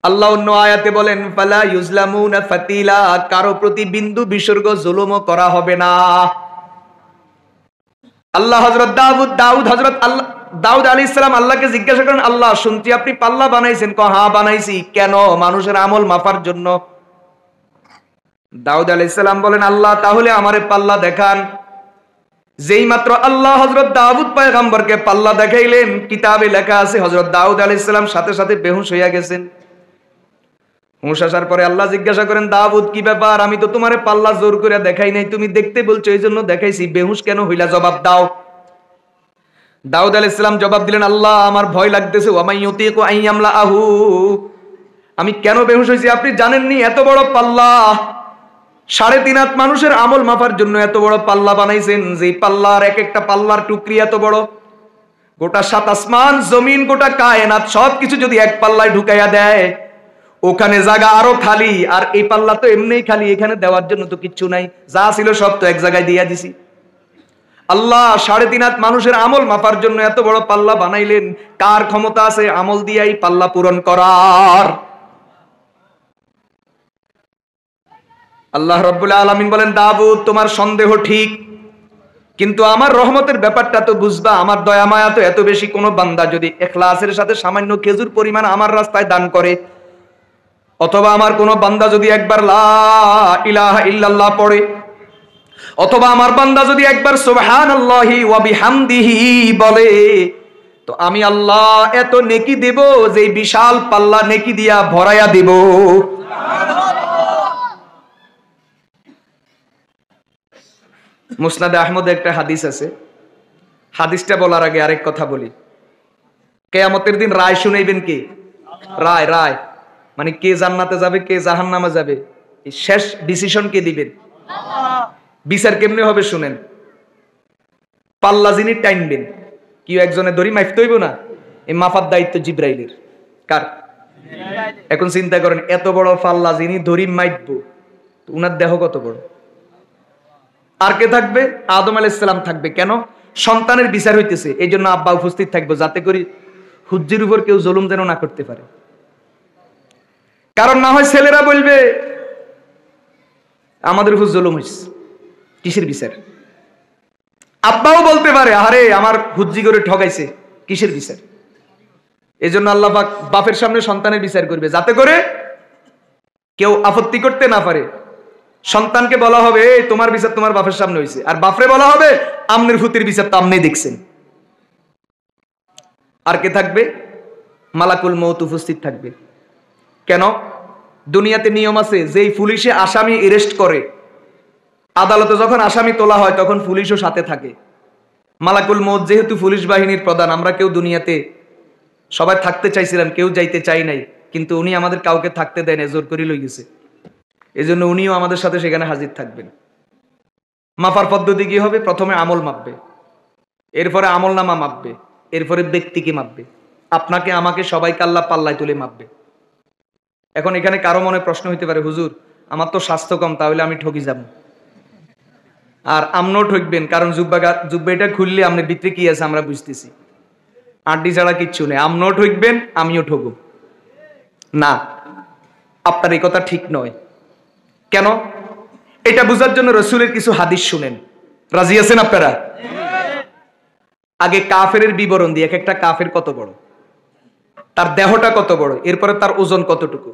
আল্লাহ অন্য আয়াতে বলেন, ফালা ইউজলামুনা ফাতিলা, কারো প্রতি বিন্দু বিসর্গ জুলুমও করা হবে না। আল্লাহ হযরত দাউদ আলাইহিস সালাম আল্লাহকে জিজ্ঞাসা করেন, আল্লাহ শুনছি আপনি পাল্লা বানাইছেন। হ্যাঁ বানাইছি। কেন? মানুষের আমল মাপার জন্য। দাউদ আলাইহিস সালাম বলেন, আল্লাহ তাহলে আমারে পাল্লা দেখান। যেই মাত্র আল্লাহ হযরত দাউদ পয়গম্বরকে পাল্লা দেখাইলেন, কিতাবে লেখা আছে হযরত দাউদ আলাইহিস সালাম সাথে সাথে বেহুশ হইয়া গেছেন। হুঁশ আসার পরে আল্লাহ জিজ্ঞাসা করেন, দাউদ কি ব্যাপার? আমি তো তোমারে পাল্লা জোর করে দেখাই নাই, তুমি দেখতে বলছো এই জন্য দেখাইছি। বেহুশ কেন হইলা? জবাব দাও। দাউদ আলাইহিস সালাম জবাব দিলেন, আল্লাহ আমার ভয় লাগতেছে। ওয়া মাইয়ুতিকু আইয়ামলাহু, আমি কেন বেহুশ হইছি আপনি জানেননি? এত বড় পাল্লা, 3.5 হাত মানুষের আমল মাপার জন্য এত বড় পাল্লা বানাইছেন, যে পাল্লার এক একটা পাল্লার টুকরি এত বড়। গোটা 7 আসমান জমিন, গোটা কায়নাত সবকিছু যদি এক পাল্লায় ঢুকাইয়া দেয়, ওখানে জায়গা আরো খালি। আর এই পাল্লা তো এমনিই খালি, এখানে দেওয়ার জন্য তো কিচ্ছু নাই, যা ছিল সব তো এক জায়গায় দিয়া দিছি। আল্লাহ 3.5 হাত মানুষের আমল মাপার জন্য এত বড় পাল্লা বানাইলেন। কার ক্ষমতা আছে আমল দিয়াই পাল্লা পূরণ করার? আল্লাহ রাব্বুল আলামিন বলেন, দাউদ তোমার সন্দেহ ঠিক, কিন্তু আমার রহমতের ব্যাপারটা তো বুঝবা। আমার দয়া মায়া তো এত বেশি, কোন বান্দা যদি ইখলাসের সাথে সামান্য খেজুর পরিমাণ আমার রাস্তায় দান করে, অথবা আমার কোন বান্দা যদি একবার লা ইলাহা ইল্লাল্লাহ পড়ে, অথবা আমার বান্দা যদি একবার সুবহানাল্লাহি ওয়া বিহামদিহি বলে, তো আমি আল্লাহ এত নেকি দেব যে বিশাল পাল্লা নেকি দিয়া ভরাইয়া দেব। মুসনাদে আহমদে একটা হাদিস আছে, হাদিসটা বলার আগে আরেক কথা বলি। কিয়ামতের দিন রায় শুনাইবেন কে? রায়, রায় মানে কে জান্নাতে যাবে কে জাহান্নামে যাবে, এই শেষ ডিসিশন কে দিবেন? বিচার কেমনে হবে শুনেন। পাল্লা যিনি টাইনবেন, কি একজনে দড়ি মাইফতে হইব না? এই মাফার দায়িত্ব জিব্রাইলের। কার? এখন চিন্তা করেন, এত বড় পাল্লা যিনি দড়ি মাইফবো, উনার দেহ কত বড়। আর কে থাকবে? আদম আলাইহিস সালাম থাকবে। কেন? সন্তানের বিচার হইতেছে, এই জন্য আব্বা উপস্থিত থাকবে, যাতে করে হুজ্জির উপর কেউ জুলুম যেন না করতে পারে। কারণ না হয় ছেলেরা বলবে আমাদের উপর জুলুম হইছে, কিসের বিচার? আব্বাও বলতে পারে, আরে আমার হুজ্জি করে ঠগাইছে, কিসের বিচার? এই জন্য আল্লাহ পাক বাপের সামনে সন্তানের বিচার করবে, যাতে করে কেউ আপত্তি করতে না পারে। সন্তানকে বলা হবে এই তোমার বিচার তোমার বাপের সামনে হয়েছে, আর বাপরে বলা হবে আমনের ফুতির বিচার তো আপনি দেখছেন। আর কে থাকবে? মালাকুল মউত উপস্থিত থাকবে। কেন? দুনিয়াতে নিয়ম আছে, যেই পুলিশে আসামি অ্যারেস্ট করে আদালতে যখন আসামি তোলা হয় তখন পুলিশও সাথে থাকে। মালাকুল মউত যেহেতু পুলিশ বাহিনীর প্রধান, আমরা কেউ দুনিয়াতে সবাই থাকতে চাইছিলাম, কেউ যাইতে চাই নাই, কিন্তু উনি আমাদের কাউকে থাকতে দেয় না, জোর করে লই গেছে। এই জন্য উনিও আমাদের সাথে সেখানে হাজির থাকবেন। মাপার পদ্ধতি কি হবে? প্রথমে আমল মাপবে, এরপরে আমল নামা মাপবে, এরপরে ব্যক্তিকে মাপবে। আপনাকে আমাকে সবাইকে আল্লাহ পাল্লায় তুলে মাপবে। এখন এখানে কারো মনে প্রশ্ন হইতে পারে, হুজুর আমার তো স্বাস্থ্য কম, তাহলে আমি ঠকি যাব। আর আমনও ঠকবেন, কারণ জুব্বা এটা খুললে আপনার ভিতরে কি আছে আমরা বুঝতেছি। আড্ডি ছাড়া কিচ্ছু নেই। আমনও ঠকবেন, আমিও ঠকব না। আপনার এই কথা ঠিক নয়। কেন? এটা বোঝার জন্য রসুলের কিছু হাদিস শুনেন। রাজি আছেন আপনারা? আগে কাফেরের বিবরণ দিয়ে, এক একটা কাফের কত বড়, তার দেহটা কত বড়, এরপরে তার ওজন কতটুকু।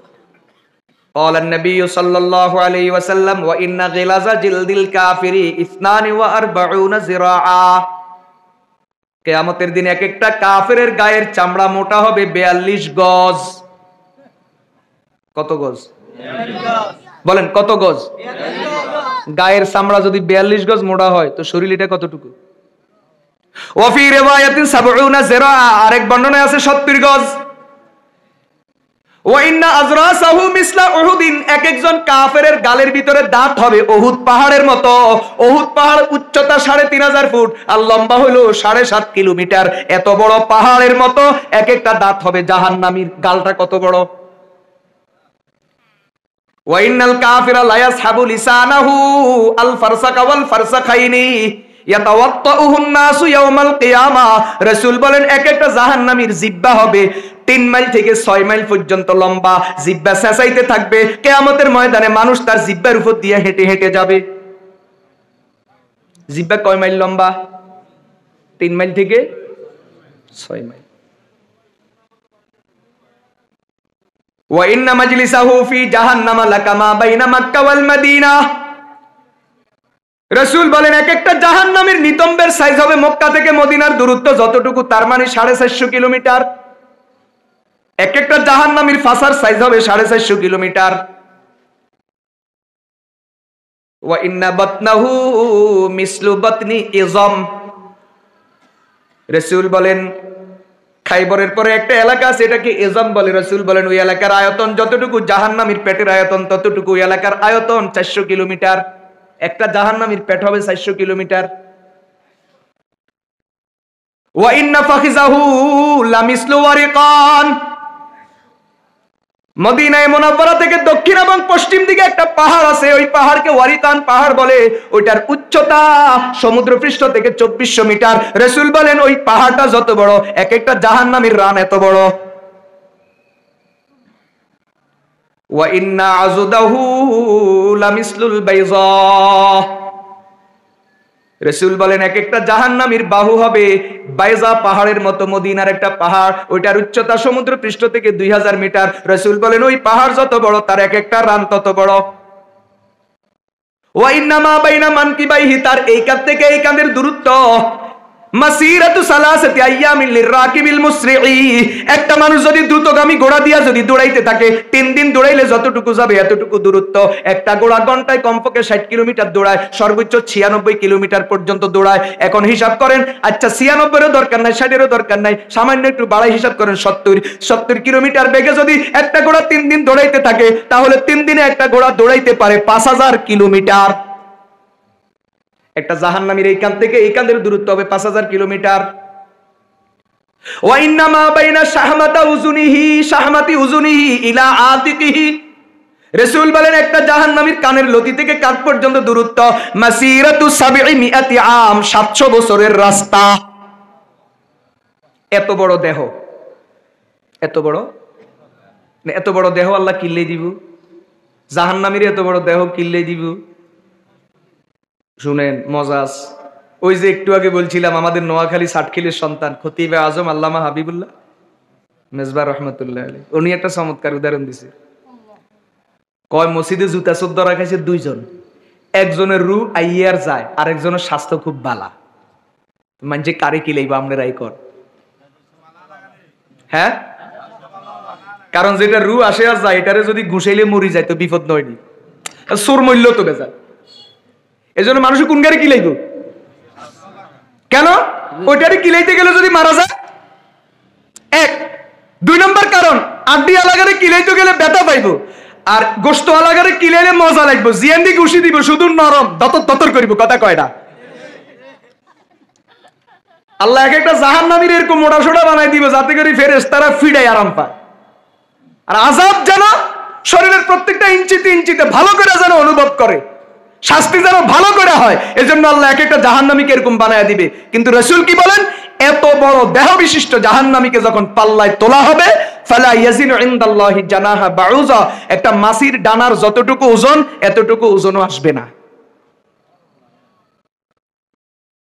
قال النبي صلى الله عليه وسلم وإن غلاظ جلد الكافر 42 ذراعا। কিয়ামতের দিন এক একটা কাফেরের গায়ের চামড়া মোটা হবে 42 গজ। কত গজ? 42 গজ। বলেন কত গজ? 42 গজ। গায়ের চামড়া যদি 42 গজ মোটা হয় তো শরীর এটা কতটুকু? ওয়া ফি রিওয়ায়াতিন 70 যিরাআ, আরেক বর্ণনায় আছে 70 গজ। ওয়া ইন্না আজরাসাহু মিসলা উহুদিন, এক একজন কাফেরের গালের ভিতরে দাঁত হবে উহুদ পাহাড়ের মতো। উহুদ পাহাড় উচ্চতা 3500 ফুট আর লম্বা হলো 7.5 কিলোমিটার। এত বড় পাহাড়ের মতো এক একটা দাঁত হবে। জাহান্নামীর গালটা কত বড়? ওয়া ইন্নাল কাফিরা লা ইয়াসহাবু লিসানাহু আল ফারসাকা ওয়াল ফারসাখাইনি ইয়াতাওয়াত্তাউহুন নাসু ইয়াউমাল কিয়ামা। রাসূল বলেন এক একটা জাহান্নামীর জিহ্বা হবে 3 মাইল থেকে 6 মাইল পর্যন্ত লম্বা। জিহ্বা চেঁচাইতে থাকবে। কিয়ামতের ময়দানে মানুষ তার জিহ্বার উপর দিয়ে হেঁটে হেঁটে যাবে। জিহ্বা কয় মাইল লম্বা? 3 মাইল থেকে 6 মাইল। ওয়া ইন্না মাজলিসাহু ফি জাহান্নামা লাকামা বাইনা মক্কা ওয়াল মদিনা। রাসূল বলেন এক একটা জাহান্নামীর নিতম্বের সাইজ হবে মক্কা থেকে মদিনার দূরত্ব যতটুকু, তার মানে 450 কিলোমিটার। এক একটা জাহান্নামীর ফাসার সাইজ হবে 450 কিলোমিটার। ওয়া ইন্না বাতনাহু মিসলু বাতনি ইযম। রাসূল বলেন খাইবরের পরে একটা এলাকা আছে, এটাকে ইযম বলে। রাসূল বলেন ওই এলাকার আয়তন যতটুকু জাহান্নামীর পেটের আয়তন ততটুকু। ওই এলাকার আয়তন 400 কিলোমিটার। একটা জাহান্নামীর পেট হবে 400 কিলোমিটার। ওয়া ইন্না ফাখিজাহু লামিসলু ওয়ারিকান। মদিনায়ে মুনাওয়ারা থেকে দক্ষিণ এবং পশ্চিম দিকে একটা পাহাড় আছে, ওই পাহাড়কে ওয়ারিকান পাহাড় বলে। ওইটার উচ্চতা সমুদ্রপৃষ্ঠ থেকে 2400 মিটার। রাসূল বলেন ওই পাহাড়টা যত বড় এক একটা জাহান্নামীর রান এত বড়। ওয়া ইন্না আযুদাহু লামিসলুল বাইযা। রাসূল বলেন এক একটা জাহান্নামীর বাহু হবে বাইজা পাহাড়ের মতো। মদিনার একটা পাহাড়, ওইটার উচ্চতা সমুদ্র পৃষ্ঠ থেকে 2000 মিটার। রাসূল বলেন ওই পাহাড় যত বড় তার এক একটা রান তত বড়। ওয়া ইন্না মা বাইনা মানকিবাইহি, তার এই কাঁধ থেকে এই কাঁধের দূরত্ব মাসিরাতু সালাসাতি আইয়ামিন লিরাকিবিল মুসরিঈ। একটা মানুষ যদি দ্রুতগামী ঘোড়া দিয়া যদি দৌড়াইতে থাকে 3 দিন দৌড়াইলে যতটুকু যাবে এতটুকু দূরত্ব। একটা ঘোড়া ঘন্টায় কমপক্ষে 60 কিলোমিটার দৌড়ায়, সর্বোচ্চ 96 কিলোমিটার পর্যন্ত দৌড়ায়। এখন হিসাব করেন, আচ্ছা 96-এরও দরকার নাই, 60-এরও দরকার নাই, সামান্য একটু বাড়াই হিসাব করেন 70 কিলোমিটার বেগে যদি একটা ঘোড়া 3 দিন দৌড়াইতে থাকে তাহলে 3 দিনে একটা ঘোড়া দৌড়াইতে পারে 5000 কিলোমিটার। একটা জাহান্নামীর এই কাঁধ থেকে এই কাঁধের দূরত্ব হবে 5000 কিলোমিটার। ওয়া ইন্না মা বাইনা শাহমাতি উযুনিহি ইলা আতিকিহি। রাসূল বলেন একটা জাহান্নামীর কানের লতি থেকে কাঁধ পর্যন্ত দূরত্ব মাসিরাতু 700 আম, 700 বছরের রাস্তা। এত বড় দেহ, এত বড় দেহ আল্লাহ কিল্লে দিব? জাহান্নামীর এত বড় দেহ কিল্লে দিব? শুনেন মজাজ। ওই যে একটু আগে বলছিলাম আমাদের নোয়াখালী সাতখিলের সন্তান খতিবে আজম আল্লামা হাবিবুল্লাহ মেজবা রহমতুল্লাহ আলাইহি, উনি একটা চমৎকার উদাহরণ দিছে। কয় মসজিদে জুতা চোদ্দ রাখাইছে 2 জন। একজনের রু আইয়ার যায়, আর একজনের স্বাস্থ্য খুব বালা, মানে কারে কি লাইব আমরা রাই কর। হ্যাঁ, কারণ যেটা রু আসে আর যায়, এটারে যদি ঘুষাইলে মরি যায় তো বিপদ নয়নি, সোর মূল্য তো বেজার। এই জন্য মানুষ কোন গাড়ি কি লাইব, কেন ওইটারে কিলাইতে গেলে যদি মারা যায়। এক, 2 নম্বর কারণ আড্ডি আলাগারে কিলাইতে গেলে ব্যথা পাইব, আর গোস্ত আলাগারে কিলাইলে মজা লাগবে, জিয়ান্দি ঘুষি দিব শুধু নরম দতর দতর করিব, কথা কয়টা। আল্লাহ এক একটা জাহান্নামীর এরকম মোটা সোটা বানাই দিব যাতে করে ফেরেশতারা ফিডাই আরাম পায়, আর আযাব যেন শরীরের প্রত্যেকটা ইঞ্চিতে ইঞ্চিতে ভালো করে যেন অনুভব করে, শাস্তি যেন ভালো করে হয়। এজন্য আল্লাহ এক একটা জাহান্নামীকে এরকম বানায় দিবে। কিন্তু রাসূল কি বলেন, এত বড় দেহ বিশিষ্ট জাহান্নামীকে যখন পাল্লায় তোলা হবে, ফালা ইয়াজিনু ইনদাল্লাহি জানাহা বাউযা, একটা মাছির ডানার যতটুকু ওজন এতটুকু ওজনও আসবে না।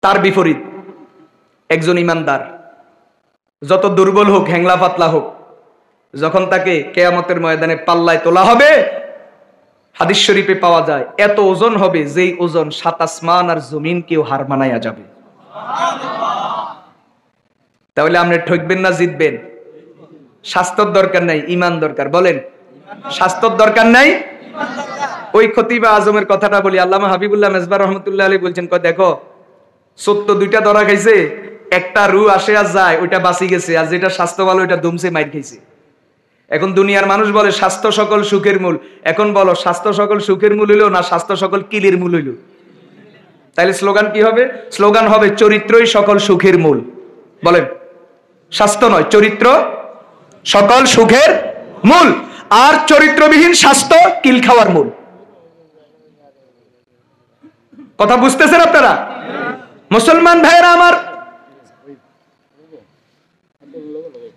তার বিপরীত একজন ইমানদার যত দুর্বল হোক, হ্যাংলা পাতলা হোক, যখন তাকে কিয়ামতের ময়দানে পাল্লায় তোলা হবে, হাদিস শরীফে পাওয়া যায় এত ওজন হবে যেই ওজন 7 আসমান আর জমিন কেউ হার মানাইয়া যাবে। তাহলে আপনি ঠকবেন না জিতবেন? স্বাস্থ্যর দরকার নাই, ইমান দরকার। বলেন, স্বাস্থ্যর দরকার নাই। ওই খতিব আজমের কথাটা বলি, আল্লামা হাবিবুল্লাহ মেজবা রহমতুল্লাহ আলাইহি বলছেন, দেখো 2টা ধরা খাইছে, একটা রু আসে আর যায়, ওইটা বাঁচি গেছে, আর যেটা স্বাস্থ্য ভালো ওইটা দুমছে মাইর খাইছে। এখন দুনিয়ার মানুষ বলে স্বাস্থ্য সকল সুখের মূল। এখন বলো, স্বাস্থ্য সকল সুখের মূল হইলো না স্বাস্থ্য সকল কিলের মূল হইলো? তাইলে স্লোগান কি হবে? স্লোগান হবে চরিত্রই সকল সুখের মূল। বলেন, স্বাস্থ্য নয়, চরিত্র সকল সুখের মূল, আর চরিত্রবিহীন স্বাস্থ্য কিল খাওয়ার মূল। কথা বুঝতেছেন আপনারা? মুসলমান ভাইরা আমার,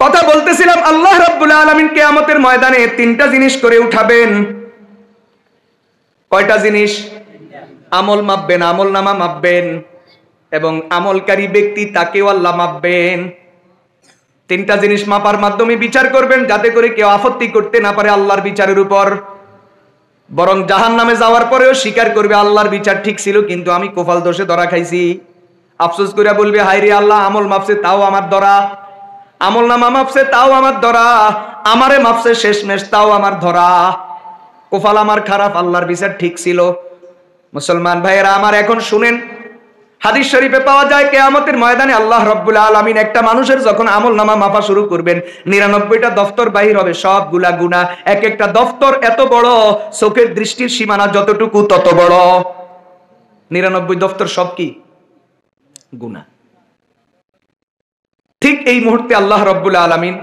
কথা বলতেছিলাম, আল্লাহ রাব্বুল আলামিন কিয়ামতের ময়দানে 3টা জিনিস করে উঠাবেন। কয়টা জিনিস? আমল মাপবেন, আমল নামা মাপবেন, এবং আমলকারী ব্যক্তি তাকেও আল্লাহ মাপবেন। 3টা জিনিস মাপার মাধ্যমে বিচার করবেন, যাতে করে কেউ আপত্তি করতে না পারে আল্লাহর বিচারের উপর, বরং জাহান্নামে যাওয়ার পরেও স্বীকার করবে আল্লাহর বিচার ঠিক ছিল, কিন্তু আমি কোফাল দোষে ধরা খাইছি। আফসোস করে বলবে, হায় রে আল্লাহ, আমল মাপছে তাও আমার ধরা, আমল নামা মাপছে তাও আমার ধরা, আমারে মাপছে শেষমেশ তাও আমার ধরা, কোফাল আমার খারাপ, আল্লাহর বিচার ঠিক ছিল। মুসলমান ভাইয়েরা আমার, এখন শুনেন, হাদিস শরীফে পাওয়া যায় কিয়ামতের ময়দানে আল্লাহ রাব্বুল আলামিন একটা মানুষের যখন আমল নামা মাপা শুরু করবেন, 99টা দফতর বাহির হবে, সবগুলা গুনাহ। এক একটা দফতর এত বড়, চোখের দৃষ্টির সীমানা যতটুকু তত বড়। 99 দফতর সব কি? গুনাহ। ঠিক এই মুহূর্তে আল্লাহ রাব্বুল আলামিন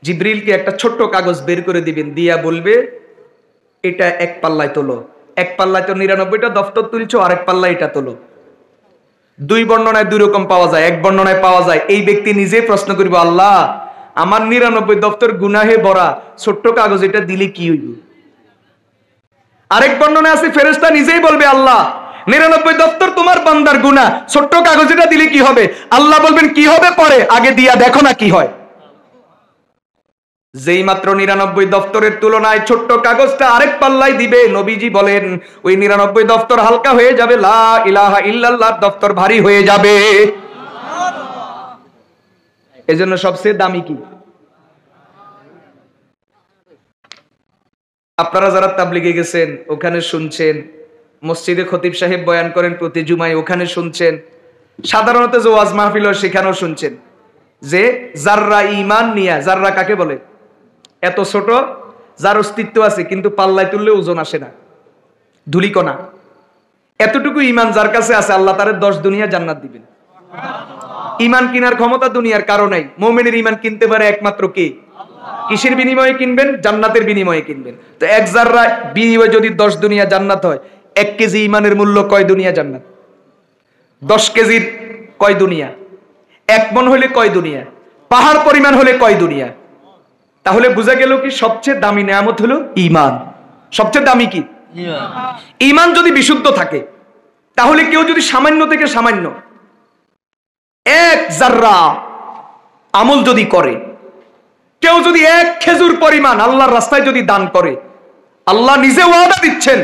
জিবরিলকে একটা ছোট্ট কাগজ বের করে দিবেন, দিয়া বলবে, এটা এক পাল্লায় তোলো। এক পাল্লায় তো 99টা দফতর তুলছো, আরেক পাল্লায় এটা তোলো। 2 বর্ণনায় 2 রকম পাওয়া যায়। এক বর্ণনায় পাওয়া যায় এই ব্যক্তি নিজে প্রশ্ন করবে, আল্লাহ, আমার 99 দফতর গুনাহে ভরা, ছোট্ট কাগজ এটা দিলে কি হইব? আরেক বর্ণনায় আছে ফেরেশতা নিজেই বলবে, আল্লাহ, 99 দফতর তোমার বান্দার গুনাহ, ছোট্ট কাগজ এটা দিলে কি হবে? আল্লাহ বলবেন, কি হবে পরে, আগে দিয়া দেখো না কি হয়। যেই মাত্র 99 দফতরের তুলনায় ছোট্ট কাগজটা আরেক পাল্লায় দিবে, নবীজি বলেন ওই 99 দফতর হালকা হয়ে যাবে, লা ইলাহা ইল্লাল্লাহ দফতর ভারী হয়ে যাবে। এজন্য সবচেয়ে দামি কি? আপনারা যারা তাবলিগে গেছেন, ওখানে শুনছেন, মসজিদে খতিব সাহেব বয়ান করেন প্রতি জুমায়, ওখানে শুনছেন, সাধারণত যে ওয়াজ মাহফিল হয় সেখানেও শুনছেন যে জাররা ঈমান নিয়া, জাররা কাকে বলে? এত ছোট, যার অস্তিত্ব আছে কিন্তু পাল্লায় তুললে ওজন আসে না, ধুলিকণা। এতটুকু ঈমান যার কাছে আছে, আল্লাহ তারে 10 দুনিয়া জান্নাত দিবেন। ঈমান কেনার ক্ষমতা দুনিয়ার কারো নাই। মুমিনের ঈমান কিনতে পারে একমাত্র কে? কিসের বিনিময়ে কিনবেন? জান্নাতের বিনিময়ে কিনবেন। তো এক জাররা বিনিময়ে যদি 10 দুনিয়া জান্নাত হয়, 1 কেজি ঈমানের মূল্য কয় দুনিয়া জান্নাত? 10 কেজির কয় দুনিয়া? 1 মণ হলে কয় দুনিয়া? পাহাড় পরিমাণ হলে কয় দুনিয়া? তাহলে বোঝা গেল কি সবচেয়ে দামি নেয়ামত হলো ঈমান। সবচেয়ে দামি কি? ঈমান যদি বিশুদ্ধ থাকে, তাহলে কেউ যদি সামান্য থেকে সামান্য 1 জাররা আমল যদি করে, কেউ যদি 1 খেজুর পরিমাণ আল্লাহর রাস্তায় যদি দান করে, আল্লাহ নিজে ওয়াদা দিচ্ছেন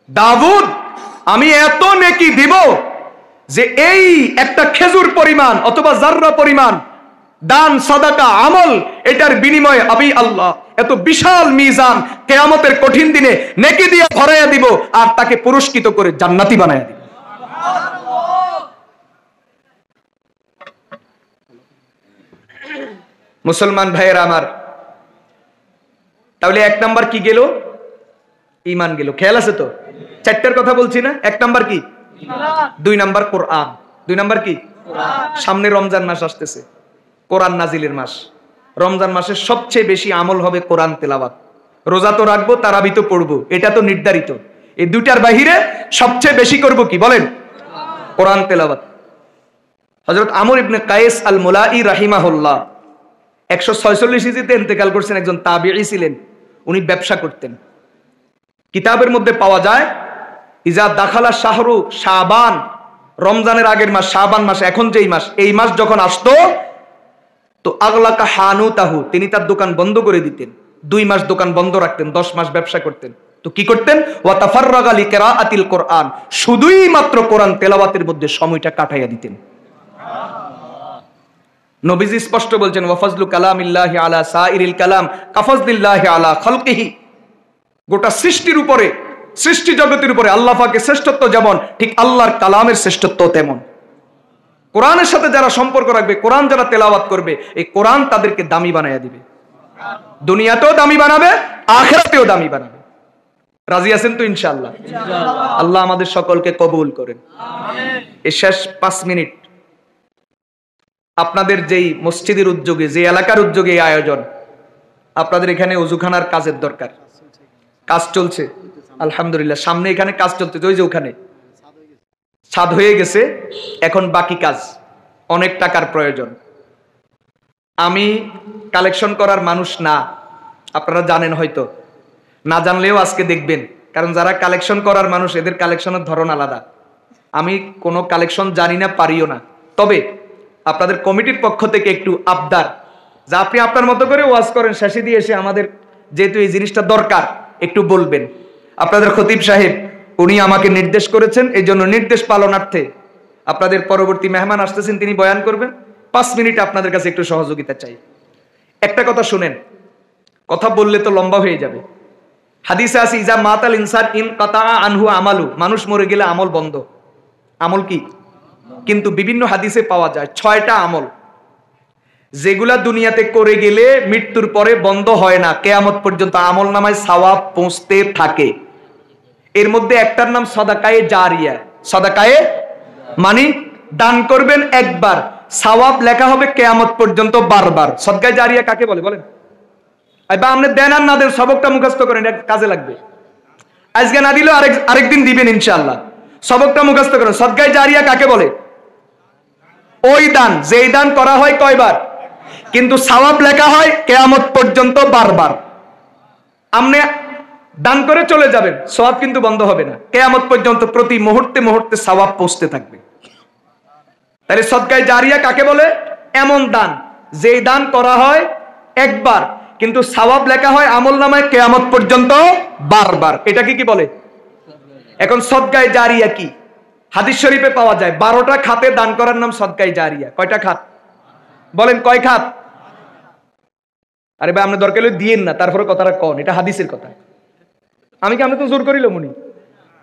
দাউদ, আমি এত নেকি দিব যে এই একটা খেজুর পরিমাণ অথবা জাররা পরিমাণ দান, সাদাকা, আমল, এটার বিনিময়ে আমি আল্লাহ এত বিশাল মিজান কিয়ামতের কঠিন দিনে নেকি দিয়ে ভরাইয়া দিব আর তাকে পুরস্কৃত করে জান্নাতি বানাইয়া দিব। মুসলমান ভাইয়েরা আমার, তাহলে 1 নাম্বার কি গেল? ঈমান গেল। খেয়াল আছে তো? 4টার কথা বলছি না? 1 নাম্বার কি? ঈমান। 2 নাম্বার কোরআন। 2 নাম্বার কি? কোরআন। সামনে রমজান মাস আসতেছে, কোরআন নাজিলের মাস। রমজান মাসে সবচেয়ে বেশি আমল হবে কোরআন তেলাওয়াত। রোজা তো রাখবো, তারাবি তো পড়বো, এটা তো নির্ধারিত। এই 2টার বাহিরে সবচেয়ে বেশি করব কি বলেন? কোরআন তেলাওয়াত। হযরত আমর ইবনে কায়েস আল মুলাই রাহিমাহুল্লাহ 146 হিজরিতে ইন্তেকাল করছেন, একজন তাবিঈ ছিলেন। উনি ব্যবসা করতেন। কিতাবের মধ্যে পাওয়া যায় ইজা দাখালা শাহরু শাবান, রমজানের আগের মাস শাবান মাস, এখন যেই মাস, এই মাস যখন আসতো তো আগলাকা হানুতাহু, তিনি তার দোকান বন্ধ করে দিতেন। 2 মাস দোকান বন্ধ রাখতেন, 10 মাস ব্যবসা করতেন। তো কি করতেন? ওয়া তাফাররাগা লিকিরাআতিল কোরআন, শুধুই মাত্র কোরআন তেলাওয়াতের মধ্যে সময়টা কাটাইয়া দিতেন। নবীজি স্পষ্ট বলছেন ওয়াফাজলু কালামিল্লাহি আলা সাইরিল কালাম কাফাজলিল্লাহি আলা খালকিহি, গোটা সৃষ্টির উপরে, সৃষ্টি জগতের উপরে আল্লাহ পাকের শ্রেষ্ঠত্ব যেমন, ঠিক আল্লাহর কালামের শ্রেষ্ঠত্ব তেমন। কোরআনের সাথে যারা সম্পর্ক রাখবে, কোরআন যারা তেলাওয়াত করবে, এই কোরআন তাদেরকে দামি বানাইয়া দিবে। দুনিয়াতেও দামি বানাবে, আখিরাতেও দামি বানাবে। রাজি আছেন তো ইনশাআল্লাহ? আল্লাহ আমাদের সকলকে কবুল করেন। আমিন। এই শেষ 5 মিনিট আপনাদের যেই মসজিদের উদ্যোগে, যে এলাকার উদ্যোগে এই আয়োজন, আপনাদের এখানে ওযুখানার কাজের দরকার। কাজ চলছে আলহামদুলিল্লাহ, সামনে এখানে কাজ চলছে, ওই যে ওখানে ছাদ হয়ে গেছে, এখন বাকি কাজ, অনেক টাকার প্রয়োজন। আমি কালেকশন করার মানুষ না, আপনারা জানেন হয়তো, না জানলেও আজকে দেখবেন, কারণ যারা কালেকশন করার মানুষ এদের কালেকশনের ধরন আলাদা। আমি কোনো কালেকশন জানি না, পারিও না। তবে আপনাদের কমিটির পক্ষ থেকে একটু আবদার, যা আপনি আপনার মতো করে ওয়াজ করেন, শেষে দিয়ে এসে আমাদের যেহেতু এই জিনিসটা দরকার একটু বলবেন। আপনাদের খতিব সাহেব উনি আমাকে নির্দেশ করেছেন, এই জন্য নির্দেশ পালনার্থে আপনাদের পরবর্তী মেহমান আসতেছেন, তিনি বয়ান করবেন। 5 মিনিট আপনাদের কাছে একটু সহযোগিতা চাই। একটা কথা শুনেন, কথা বললে তো লম্বা হয়ে যাবে। হাদিসে আছে ইজা মাতাল ইনসান ইন কাতা আনহু আমালু, মানুষ মরে গেলে আমল বন্ধ। আমল কি? কিন্তু বিভিন্ন হাদিসে পাওয়া যায় 6টা আমল যেগুলা দুনিয়াতে করে গেলে মৃত্যুর পরে বন্ধ হয় না, কিয়ামত পর্যন্ত আমল নামায় সওয়াব পৌঁছতে থাকে। এর মধ্যে একটার নাম সাদাকায়ে জারিয়া। সাদাকায়ে মানে দান করবেন একবার, সওয়াব লেখা হবে কিয়ামত পর্যন্ত বারবার। সাদকায়ে জারিয়া কাকে বলে বলেন? বা আপনি দেন আর না দেন, সবকটা মুখস্থ করেন, কাজে লাগবে। আজকে না দিলেও আরেকদিন দিবেন ইনশাআল্লাহ। সবকটা মুখস্থ করেন। সাদকায়ে জারিয়া কাকে বলে? ওই দান যেই দান করা হয় কয়বার, কিন্তু সওয়াব লেখা হয় কিয়ামত পর্যন্ত বারবার। আপনি দান করে চলে যাবেন, সওয়াব কিন্তু বন্ধ হবে না, কিয়ামত পর্যন্ত প্রতি মুহূর্তে মুহূর্তে সওয়াব পৌঁছতে থাকবে। তাহলে সাদকায়ে জারিয়া কাকে বলে? এমন দান যেই দান করা হয় একবার, কিন্তু সওয়াব লেখা হয় আমলনামায় কিয়ামত পর্যন্ত বারবার। এটাকে কি বলে? এখন সাদকায়ে জারিয়া কি? হাদিস শরীফে পাওয়া যায় 12টা খাতে দান করার নাম সাদকায়ে জারিয়া। কয়টা খাত বলেন? কয় খাত? আরে ভাই আপনি দরকার হলে দিয়েন না, তারপরে কথাটা কন, এটা হাদিসের কথা। আমি কি আপনি তো জোর করিল মনি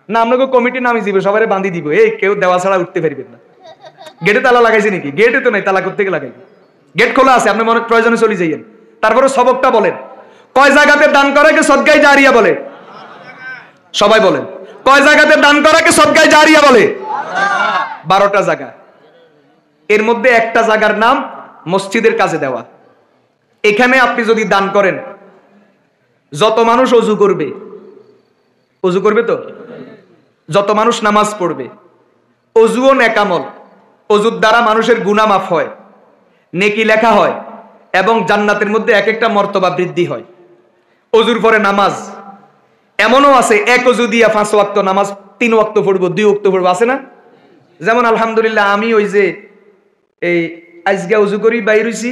না, আপনাকে কমিটি নামি দিবে, সবাই বাঁধি দিব, এই কেউ দেওয়া ছাড়া উঠতে পারবেন না। গেটে তালা লাগাইছে নাকি? গেটে তো নাই, তালা করতে লাগাই, গেট খোলা আছে, আপনি মনে প্রয়োজনে চলে যাইয়েন। তারপরে সবকটা বলেন, কয় জায়গাতে দান করাকে সাদকায়ে জারিয়া বলে? সবাই বলেন, কয় জায়গাতে দান করাকে সাদকায়ে জারিয়া বলে? 12টা জায়গা। এর মধ্যে একটা জায়গার নাম মসজিদের কাজে দেওয়া। এখানে আপনি যদি দান করেন, যত মানুষ ওযু করবে, ওযু করবে তো, যত মানুষ নামাজ পড়বে, ওযুও নেকামল, ওযুর দ্বারা মানুষের গুনাহ মাফ হয়, নেকি লেখা হয়, এবং জান্নাতের মধ্যে এক একটা মর্তবা বৃদ্ধি হয়। ওযুর পরে নামাজ, এমনও আছে এক ওযু দিয়া 5 ওয়াক্ত নামাজ, 3 ওয়াক্ত পড়বো, 2 ওয়াক্ত পড়বো, আছে না? যেমন আলহামদুলিল্লাহ আমি ওই যে এই আজকে ওযু করি বাইর হইছি,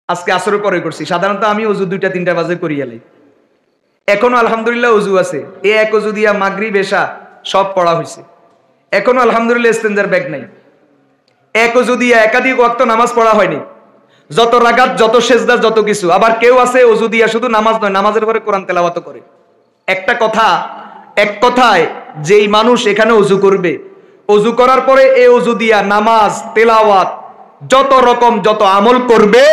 আজকে আসরের পরে করছি। সাধারণত আমি ওযু 2টা 3টা বাজে করি এলাই। এখনো আলহামদুলিল্লাহ ওযু আছে, এই এক ওযু দিয়া মাগরিব এশা সব পড়া হয়েছে। এখনো আলহামদুলিল্লাহ ইস্তেঞ্জার ব্যাগ নাই। এক ওযু দিয়া একাধিক ওয়াক্ত নামাজ পড়া হয়নি, যত রাকাত, যত সেজদা, যত কিছু। আবার কেউ আছে ওযু দিয়া শুধু নামাজ নয়, নামাজের পরে কোরআন তেলাওয়াত করে। একটা কথা, এক কথায় যেই মানুষ এখানে ওযু করবে, ওযু করার পরে এই ওযু দিয়া নামাজ, তেলাওয়াত, যত রকম যত আমল করবে,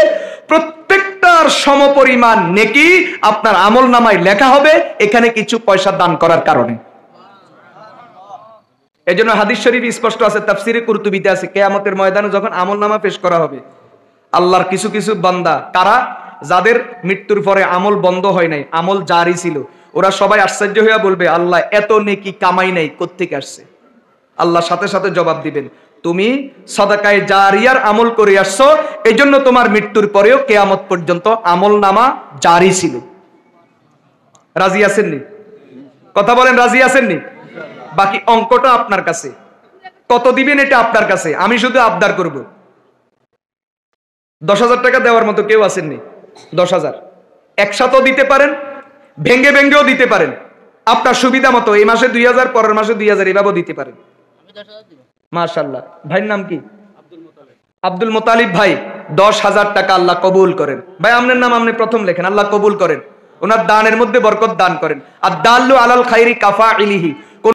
প্রত্যেকটার সমপরিমাণ নেকি আপনার আমল নামায় লেখা হবে, এখানে কিছু পয়সা দান করার কারণে। এজন্য হাদিস শরীফ স্পষ্ট আছে, তাফসিরে কুরতুবিতে আছে, কিয়ামতের ময়দানে যখন আমল নামা পেশ করা হবে, আল্লাহর কিছু কিছু বান্দা, কারা? যাদের মৃত্যুর পরে আমল বন্ধ হয় নাই, আমল জারি ছিল, ওরা সবাই আশ্চর্য হইয়া বলবে, আল্লাহ এত নেকি কামাই নাই, কোত্থেকে আসছে? আল্লাহ সাথে সাথে জবাব দিবেন, তুমি সাদাকায়ে জারিয়ার আমল করে আসছো, এজন্য তোমার মৃত্যুর পরেও কিয়ামত পর্যন্ত আমল নামা জারি ছিল। রাজি আছেননি? কথা বলেন, রাজি আছেননি? বাকি অঙ্কটা আপনার কাছে, কত দিবেন এটা আপনার কাছে। আমি শুধু আবদার করব, 10,000 টাকা দেওয়ার মতো কেউ আসেননি? 10,000 একসাথেও দিতে পারেন, ভেঙ্গে ভেঙ্গেও দিতে পারেন, আপনার সুবিধা মতো। এই মাসে 2,000, পরের মাসে 2,000, এভাবেও দিতে পারেন। মাশাআল্লাহ। ভাইয়ের নাম কি? আব্দুল মোতালিব ভাই, 10,000 টাকা আল্লাহ কবুল করেন। ভাই আপনার নাম আপনি প্রথম লেখেন, আল্লাহ কবুল করেন, ওনার দানের মধ্যে বরকত দান করেন। আর দাল্লু আলাল খাইরি কাফাইলিহি,